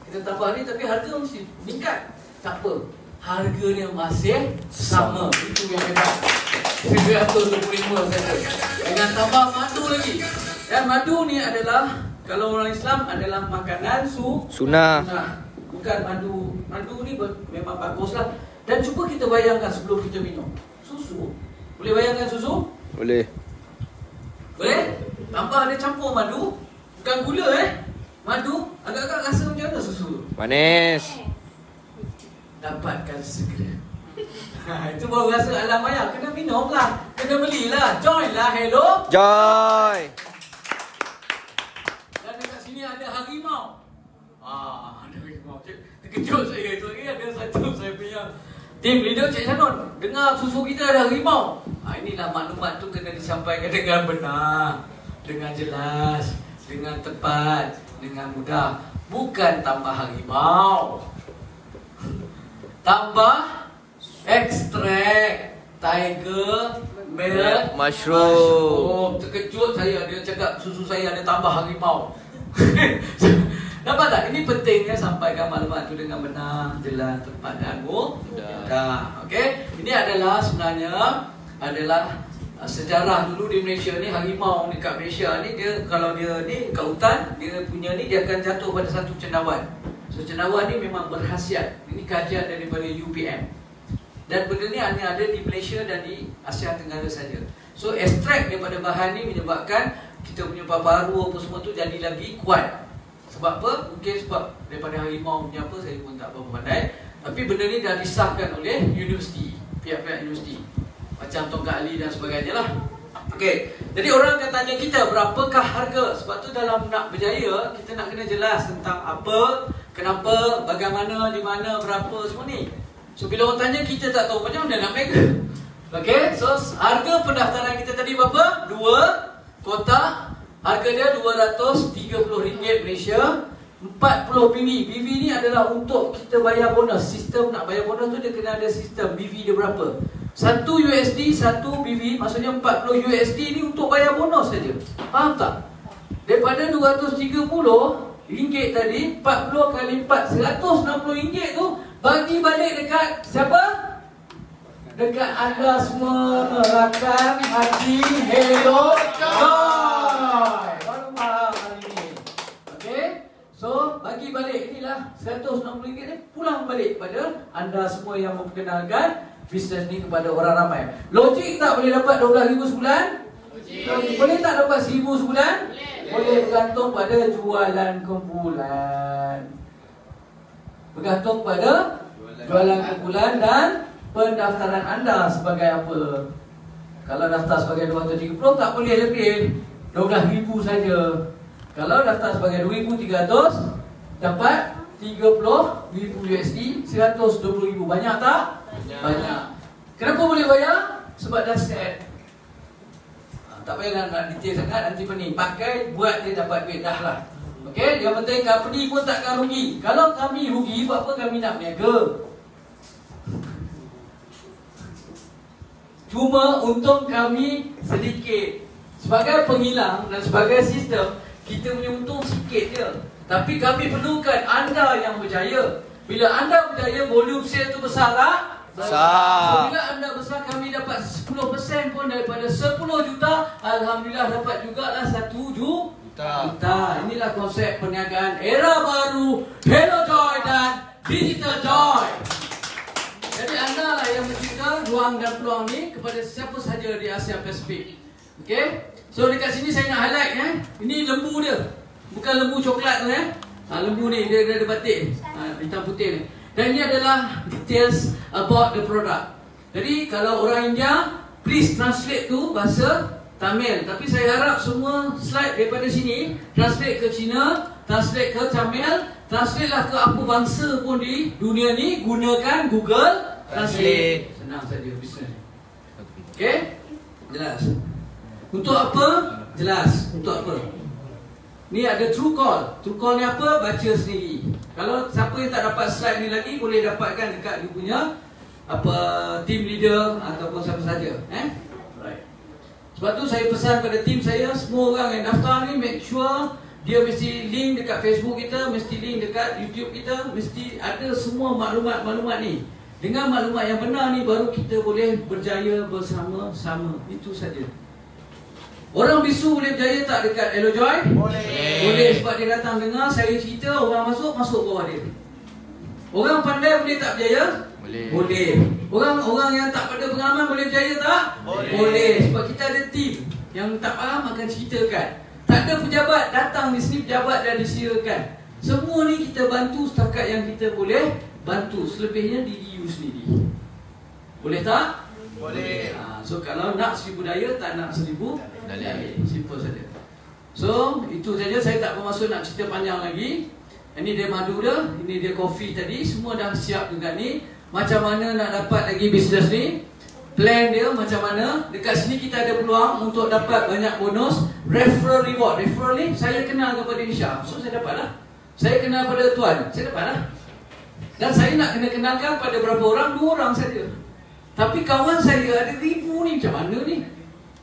Kita tambah ni tapi harga mesti meningkat. Tak apa, harganya masih sama. Itu yang hebat. 125 saja. Dengan tambah madu lagi. Dan madu ni adalah, kalau orang Islam adalah makanan Sunnah. Bukan madu. Madu ni memang baguslah. Dan cuba kita bayangkan sebelum kita minum susu. Boleh bayangkan susu? Boleh. Boleh? Tambah ada campur madu. Bukan gula madu. Agak-agak rasa macam mana susu? Manis. Dapatkan segera. Itu baru rasa alam maya. Kena minum lah. Kena belilah. Join lah. Hello Joy. Dan dekat sini ada harimau. Ada harimau. Terkejut saya itu. Ada satu saya punya tim leader Cik Shannon. Dengar susu kita ada harimau. Inilah maklumat tu kena disampaikan dengan benar, dengan jelas, dengan tepat, dengan mudah. Bukan tambah harimau, tambah ekstrak tiger milk Mushroom. Terkejut saya, dia cakap susu saya ada tambah harimau. Nampak tak? Ini pentingnya sampaikan maklumat tu dengan benar, jelas, tepat dan mudah. Okey. Ini adalah sebenarnya sejarah dulu di Malaysia ni, harimau dekat Malaysia ni, dia kalau dia ni kat hutan, dia punya ni dia akan jatuh pada satu cendawan. So cendawan ni memang berkhasiat. Ini kajian daripada UPM. Dan benda ni hanya ada di Malaysia dan di Asia Tenggara saja. So ekstrak daripada bahan ni menyebabkan kita punya paru-paru apa semua tu jadi lagi kuat. Sebab apa? Mungkin sebab daripada harimau punya apa, saya pun tak berapa pandai. Tapi benda ni dah disahkan oleh universiti, pihak-pihak universiti, macam Tongkat Ali dan sebagainya lah. Okey, jadi orang akan tanya kita berapakah harga. Sebab tu dalam nak berjaya, kita nak kena jelas tentang apa, kenapa, bagaimana, di mana, berapa, semua ni. So bila orang tanya, kita tak tahu macam mana nak mega. Okey, so harga pendaftaran kita tadi berapa? 2 kotak. Harga dia RM230 Malaysia, 40 BV. BV ni adalah untuk kita bayar bonus. Sistem nak bayar bonus tu dia kena ada sistem. BV dia berapa? 1 USD, 1 BV, maksudnya 40 USD ni untuk bayar bonus saja. Faham tak? Daripada RM230 tadi, 40 kali 4, RM160 tu bagi balik dekat siapa? Dekat anda semua, rakan Haji Hello Joy. Baru faham hari ni. Okey? So, bagi balik inilah RM160 ni pulang balik pada anda semua yang memperkenalkan bisnes ni kepada orang ramai. Logik tak boleh dapat RM12,000 sebulan? Boleh tak dapat RM1,000 sebulan? Boleh, bergantung pada jualan kumpulan. Bergantung pada jualan kumpulan dan pendaftaran anda sebagai apa. Kalau daftar sebagai 230 tak boleh lebih 12,000 saja. Kalau daftar sebagai 2,300 dapat 30,000 USD, 120,000. Banyak tak? Banyak. Kenapa boleh bayar? Sebab dah set. Tak payah nak detail sangat, nanti pening. Pakai, buat dia dapat duit dah lah. Okey, yang penting company pun takkan rugi. Kalau kami rugi, buat apa kami nak berniaga? Cuma untung kami sedikit. Sebagai penghilang dan sebagai sistem, kita punya untung sikit je. Tapi kami perlukan anda yang berjaya. Bila anda berjaya, volume sale tu besar tak? Besar. Bila anda besar, kami dapat 10% pun daripada 10 juta. Alhamdulillah dapat jugalah 1 juta. Inilah konsep perniagaan era baru, Hello Joy dan Digital Joy. Jadi anda lah yang mencipta ruang dan peluang ni kepada siapa sahaja di Asia Pasifik. Okey? So dekat sini saya nak highlight ini lembu dia. Bukan lembu coklat tu lembu ni dia ada batik hitam putih ni. Dan ini adalah details about the product. Jadi kalau orang India, please translate tu bahasa Tamil. Tapi saya harap semua slide daripada sini translate ke Cina, translate ke Tamil, translate lah ke apa bangsa pun di dunia ni, gunakan Google Translate. Senang saja bisnes. Okey? Jelas. Untuk apa? Jelas. Untuk apa? Ni ada True Call. True Call ni apa? Baca sendiri. Kalau siapa yang tak dapat slide ni lagi, boleh dapatkan dekat dia punya apa team leader ataupun siapa saja. Right. Sebab tu saya pesan pada tim saya, semua orang yang daftar ni make sure dia mesti link dekat Facebook kita, mesti link dekat YouTube kita, mesti ada semua maklumat-maklumat ni. Dengan maklumat yang benar ni baru kita boleh berjaya bersama-sama. Itu saja. Orang bisu boleh berjaya tak dekat Hello Joy? Boleh. Boleh sebab dia datang dengar saya cerita, orang masuk bawah dia. Orang pandai boleh tak berjaya? Boleh. Orang yang tak pada pengalaman boleh berjaya tak? Boleh. Sebab kita ada tim yang tak faham akan ceritakan. Tak ada pejabat datang di sini, pejabat dah disediakan. Semua ni kita bantu setakat yang kita boleh bantu. Selebihnya diri you sendiri. Boleh tak? Boleh. So kalau nak 1,000 daya, tak nak 1,000 daya. Simple saja. So itu saja, saya tak bermaksud nak cerita panjang lagi. Ini dia madu dia, ini dia kopi tadi, semua dah siap juga ni. Macam mana nak dapat lagi bisnes ni? Plan dia macam mana? Dekat sini kita ada peluang untuk dapat banyak bonus. Referral reward. Referral ni saya kenal kepada Nisha, so saya dapat lah. Saya kenal pada Tuan, saya dapat lah. Dan saya nak kena kenalkan pada berapa orang? 2 orang saja. Tapi kawan saya ada 1,000 ni, macam mana ni?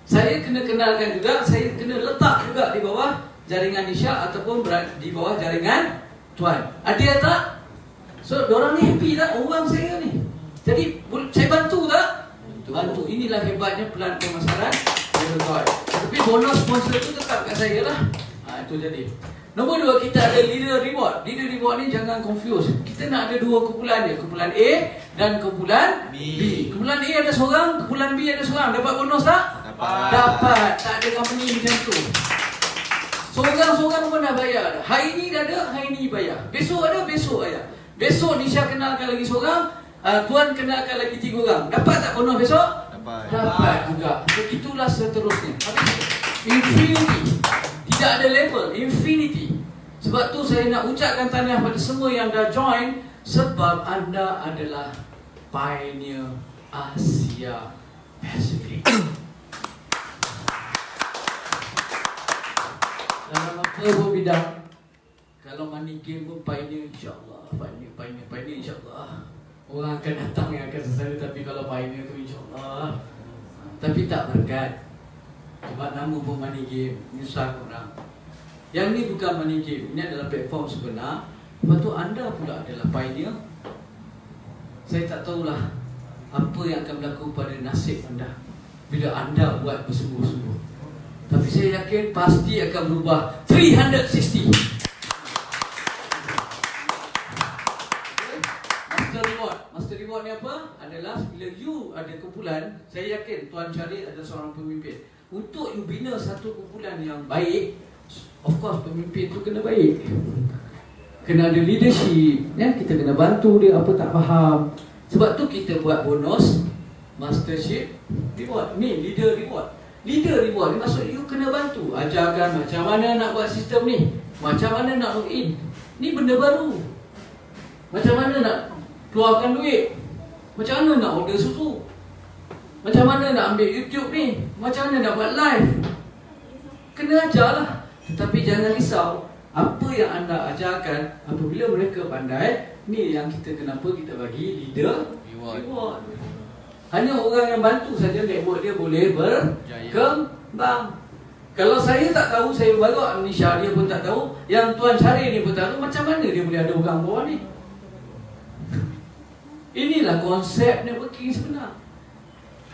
Saya kena kenalkan juga, saya kena letak juga di bawah jaringan Nisha ataupun di bawah jaringan Tuan. Ada tak? So, diorang ni happy tak orang saya ni? Jadi, saya bantu tak? Bantu. Inilah hebatnya pelan pemasaran HelloJoy. Tapi bonus sponsor tu tetap kat saya lah. Itu jadi. Nombor 2, kita ada leader reward. Leader reward ni jangan confuse. Kita nak ada 2 kumpulan dia. Kumpulan A dan kumpulan B. Kumpulan A ada seorang, kumpulan B ada seorang. Dapat bonus tak? Dapat. Tak ada company macam tu. Seorang-seorang pun dah bayar. Hari ni dah ada, hari ni bayar. Besok ada, besok bayar. Besok Nisha kenalkan lagi seorang, Tuan kenalkan lagi 3 orang. Dapat tak bonus besok? Dapat juga. Begitulah seterusnya. Infinity. Tidak ada level, infinity. Sebab tu saya nak ucapkan tahniah pada semua yang dah join. Sebab anda adalah pioneer Asia Pacific. Dalam apa pun bidang, kalau money game pun pioneer, insyaAllah. Pioneer insyaAllah. Orang akan datang yang akan sesara. Tapi kalau pioneer tu insyaAllah. Tapi tak berkat. Sebab nama pun money game, nyusah korang. Yang ni bukan money game, ini adalah platform sebenar. Lepas tu anda pula adalah pioneer. Saya tak tahulah apa yang akan berlaku pada nasib anda bila anda buat bersungguh-sungguh. Tapi saya yakin pasti akan berubah 360. Master reward ni apa? Adalah bila you ada kumpulan, saya yakin Tuan Syarif adalah seorang pemimpin. Untuk you bina satu kumpulan yang baik, of course pemimpin tu kena baik. Kena ada leadership, ya? Kita kena bantu dia apa tak faham. Sebab tu kita buat bonus mastership reward. Ni leader reward. Leader reward ni maksud you kena bantu. Ajarkan macam mana nak buat sistem ni, macam mana nak login. Ni benda baru. Macam mana nak keluarkan duit, macam mana nak order susu, macam mana nak ambil YouTube ni, macam mana nak buat live. Kena ajarlah. Tetapi jangan risau. Apa yang anda ajarkan, apabila mereka pandai, ni yang kita kenapa kita bagi leader reward. Hanya orang yang bantu saja network dia boleh berkembang. Kalau saya tak tahu, saya bawa Nisha, dia pun tak tahu, yang Tuan Syarif ni pun tak tahu, macam mana dia boleh ada orang bawah ni. Inilah konsep networking sebenar.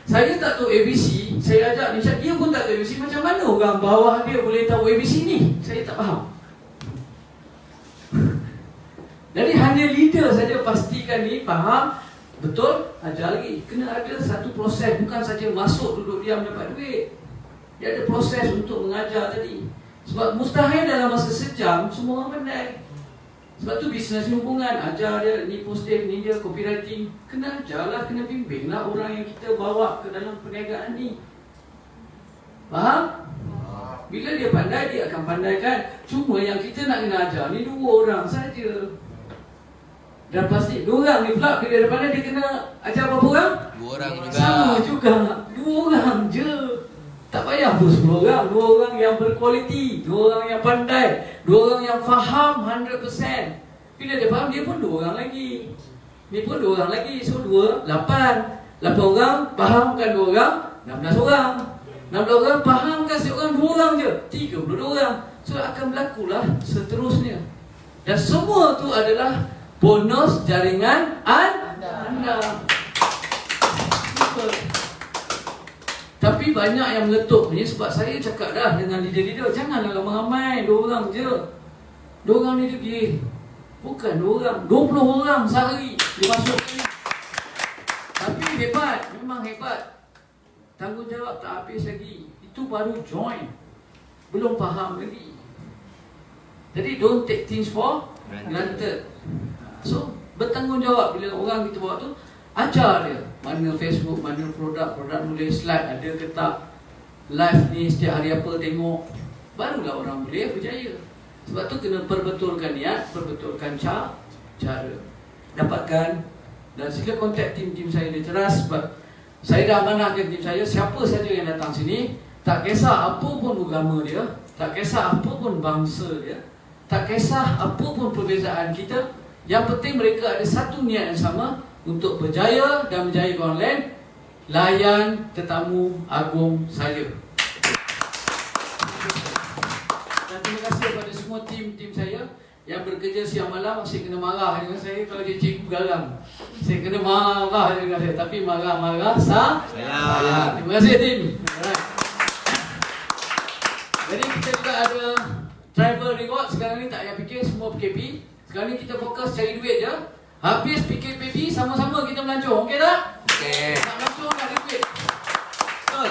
Saya tak tahu ABC, saya ajak Nisha, dia pun tak tahu ABC. Macam mana orang bawah dia boleh tahu ABC ni? Saya tak faham. Jadi hanya leader saja pastikan ni faham, betul, ajar lagi. Kena ada satu proses, bukan saja masuk duduk diam dapat duit. Dia ada proses untuk mengajar tadi. Sebab mustahil dalam masa sejam semua orang pandai. Sebab tu bisnes hubungan, ajar dia, ni posting, ni dia copywriting. Kena ajarlah, kena bimbinglah orang yang kita bawa ke dalam perniagaan ni. Faham? Bila dia pandai, dia akan pandaikan. Cuma yang kita nak kena ajar ni 2 orang saja. Dan pasti 2 orang ni pula, bila dia pandai, dia kena ajar berapa orang? 2 orang juga. Sama juga, 2 orang je. Tak payah pun 10 orang, 2 orang yang berkualiti, 2 orang yang pandai, 2 orang yang faham 100%. Bila dia faham, dia pun 2 orang lagi. Ni pun 2 orang lagi, so 2, 8. 8 orang, fahamkan 2 orang, 16 orang. 16 orang, fahamkan seorang 2 orang je, 32 orang. So akan berlakulah seterusnya. Dan semua tu adalah bonus jaringan anda. Tapi banyak yang meletup ni sebab saya cakap dah dengan leader-leader, janganlah ramai-ramai, 2 orang je. 2 orang ni degil. Bukan 2 orang, 20 orang sehari dia masuk ni. Tapi hebat, memang hebat. Tanggungjawab tak habis lagi. Itu baru join, belum faham lagi. Jadi don't take things for granted. So bertanggungjawab bila orang kita bawa tu. Ajar dia mana Facebook, mana produk nulis slide, ada ke tak, live ni setiap hari apa tengok. Barulah orang boleh berjaya. Sebab tu kena perbetulkan niat, perbetulkan cara. Dapatkan. Dan sila kontak tim-tim saya dia ceras. Sebab saya dah amanahkan tim saya, siapa saja yang datang sini, tak kisah apa pun agama dia, tak kisah apa pun bangsa dia, tak kisah apa pun perbezaan kita, yang penting mereka ada satu niat yang sama, untuk berjaya dan menjaya orang lain. Layan tetamu agung saya. Dan terima kasih kepada semua tim saya. yang bekerja siang malam masih kena marah dengan saya kalau dia cikgu garang. Saya kena marah dengan saya, tapi marah-marah saya. Terima kasih tim. Jadi kita juga ada travel reward. Sekarang ni tak payah fikir semua PKP. Sekarang ni kita fokus cari duit je. Habis PKP sama-sama kita melancong. Okey tak? Okey. Nak melancong nak ada duit. Betul.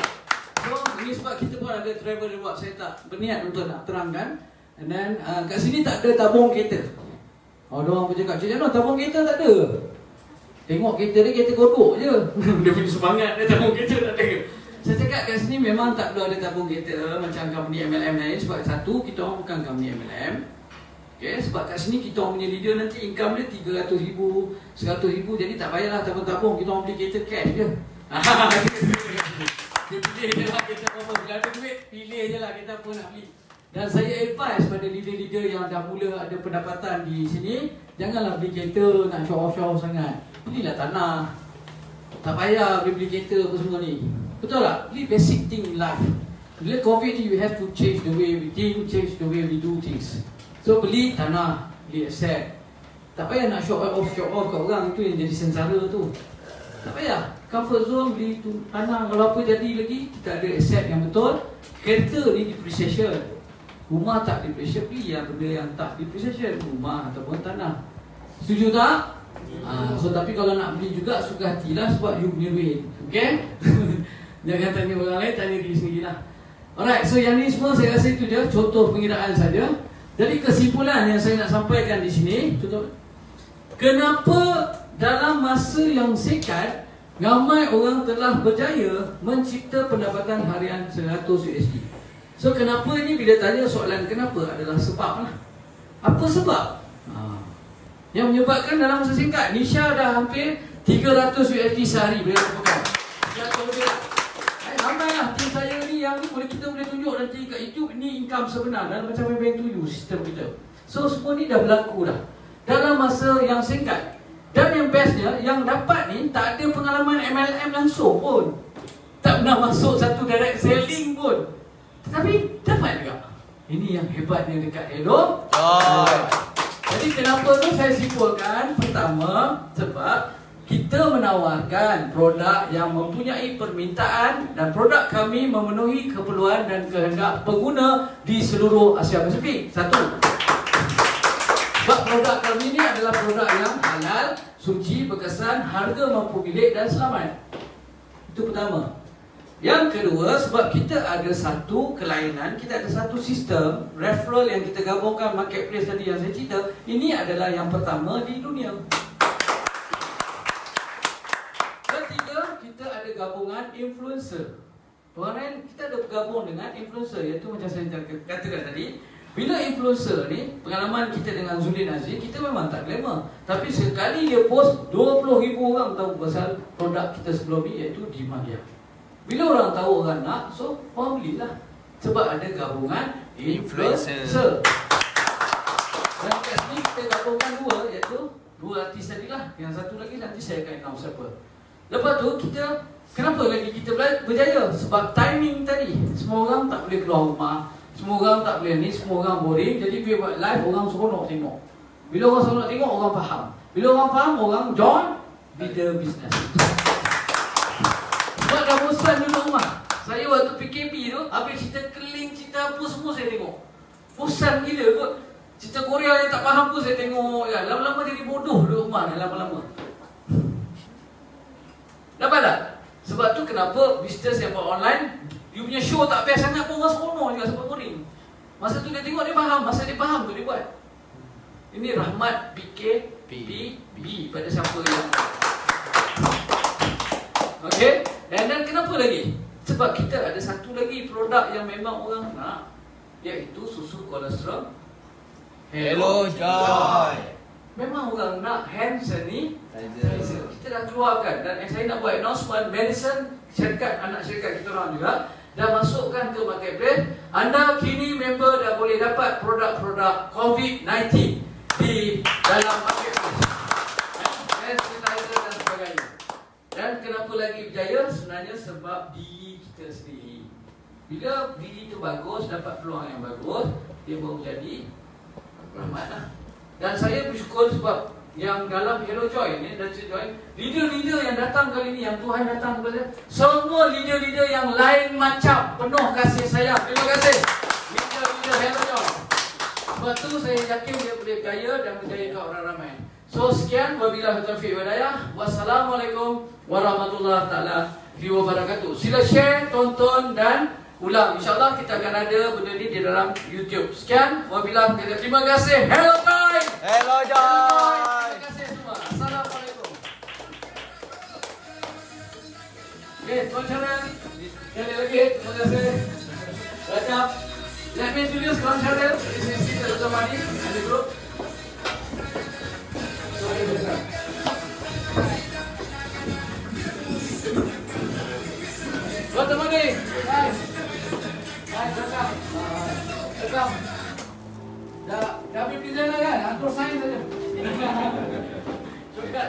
So ini sebab kita pun ada travel reward. Saya tak berniat untuk nak terangkan. And then kat sini tak ada tabung kereta. Orang pun cakap, "Cik Jano, tabung kereta tak ada." Tengok kereta dia, kereta kodok je. Dia punya semangat dia, tabung kereta tak ada. Saya cakap kat sini memang tak perlu ada tabung kereta macam company MLM lain. Sebab satu, kita orang bukan company MLM. Okay, sebab kat sini kita orang punya leader nanti income dia 300,000, 100,000. Jadi tak payahlah tabung-tabung, kita orang beli kereta cash je. Dia pilih je lah kereta apa. Bila ada duit, pilih je lah kereta apa nak beli. Dan saya advise pada leader-leader yang dah mula ada pendapatan di sini, janganlah beli kereta nak show-off sangat. Belilah tanah. Tak payah beli kereta apa semua ni. Betul tak? Beli basic thing in life. Bila COVID ni, you have to change the way we think, change the way we do things. So beli tanah, beli aset. Tak payah nak show off kat orang, itu yang jadi sengsara tu. Tak payah. Comfort zone, beli tu tanah. Kalau apa jadi lagi, kita ada aset yang betul. Kereta ni depreciation. Rumah tak depreciation, beli yang benda yang tak depreciation. Rumah ataupun tanah. Setuju tak? So tapi kalau nak beli juga, suka hatilah sebab you punya duit. Okay? Jangan tanya orang lain, tanya diri sendiri lah. Alright, so yang ni semua saya rasa itu je contoh pengiraan saja. Jadi kesimpulan yang saya nak sampaikan di sini, contoh, kenapa dalam masa yang singkat ramai orang telah berjaya mencipta pendapatan harian 100 USD. So kenapa ni, bila tanya soalan kenapa adalah sebab lah. Apa sebab? Yang menyebabkan dalam masa singkat Nisha dah hampir 300 USD sehari boleh lakukan. Ramai lah tim saya ni yang ni kita boleh tunjuk nanti kat YouTube. Ni income sebenar dan macam bank to you sistem kita. So semua ni dah berlaku dah dalam masa yang singkat. Dan yang bestnya, yang dapat ni tak ada pengalaman MLM langsung pun, tak pernah masuk satu direct selling pun, tapi dapat juga. Ini yang hebatnya dekat Hello. Jadi kenapa tu saya simpulkan? Pertama, sebab kita menawarkan produk yang mempunyai permintaan dan produk kami memenuhi keperluan dan kehendak pengguna di seluruh Asia Pasifik. Satu, sebab produk kami ni adalah produk yang halal, suci, berkesan, harga mampu bilik dan selamat. Itu pertama. Yang kedua, sebab kita ada satu kelainan, kita ada satu sistem referral yang kita gabungkan marketplace tadi yang saya cerita. Ini adalah yang pertama di dunia. Ketiga, kita ada gabungan influencer. Orang lain, kita ada bergabung dengan influencer, iaitu macam saya katakan tadi. Bila influencer ni, pengalaman kita dengan Zulin Aziz, kita memang tak glamour. Tapi sekali dia post, 20,000 orang tahu pasal produk kita sebelum ni, iaitu Dimagia. Bila orang tahu, orang nak, so orang belilah. Sebab ada gabungan influencer. Dan kat sini kita gabungkan dua, iaitu dua artis tadi lah. Yang satu lagi nanti saya akan announce siapa. Lepas tu kita, kenapa lagi kita berjaya? Sebab timing tadi. Semua orang tak boleh keluar rumah, semua orang tak boleh ni, semua orang boring. Jadi bila buat live, orang seronok tengok. Bila orang seronok tengok, orang faham. Bila orang faham, orang join video business. Sebab dah bosan duduk rumah. Saya waktu PKP tu, habis cerita keling, cerita apa semua saya tengok. Bosan gila kot. Cerita Korea yang tak faham pun saya tengok kan. Lama-lama jadi bodoh duduk rumah kan, lama-lama. Dapat tak? Sebab tu kenapa bisnes yang buat online, you punya show tak best sangat pun orang seronok juga sebab boring. Masa tu dia tengok, dia faham. Masa dia faham tu dia buat. Ini rahmat PKP pada siapa yang okay? Dan kenapa lagi? Sebab kita ada satu lagi produk yang memang orang nak, iaitu susu kolesterol Hello Joy. Memang orang nak hand sanitizer. Kita dah keluarkan. Dan saya nak buat announcement, medicine syarikat, anak syarikat kita orang juga dah masukkan ke marketplace. Anda kini member dah boleh dapat produk-produk COVID-19 di dalam marketplace, hand sanitizer dan sebagainya. Dan kenapa lagi berjaya? Sebenarnya sebab diri kita sendiri. Bila diri itu bagus, dapat peluang yang bagus, dia baru jadi rahmat lah. Dan saya bersyukur sebab yang dalam Hello Joy ni dan Joy, leader-leader yang datang kali ni, yang Tuhan datang kepada, semua leader-leader yang lain macam, penuh kasih sayang. Terima kasih leader-leader Hello Joy. Sebab tu saya yakin dia boleh berjaya dan berjayakan orang ramai. So sekian, wabillahi taufiq wal hidayah. Wassalamualaikum warahmatullahi taala wabarakatuh. Sila share, tonton dan ulang. InsyaAllah kita akan ada benda ni di dalam YouTube. Sekian, wabillahi taufiq. Terima kasih. Hello Joy. Hello Joy. Terima kasih semua. Assalamualaikum. Okay, Tuan Syaril. Sekali lagi, terima kasih. Rajab. Let me introduce Tuan Syaril. This is Mr. Zamani and the group. Tuan Zamani. Hai. Hai, welcome. Welcome. Dah habis present lah kan? Atur sign saja. Sudah.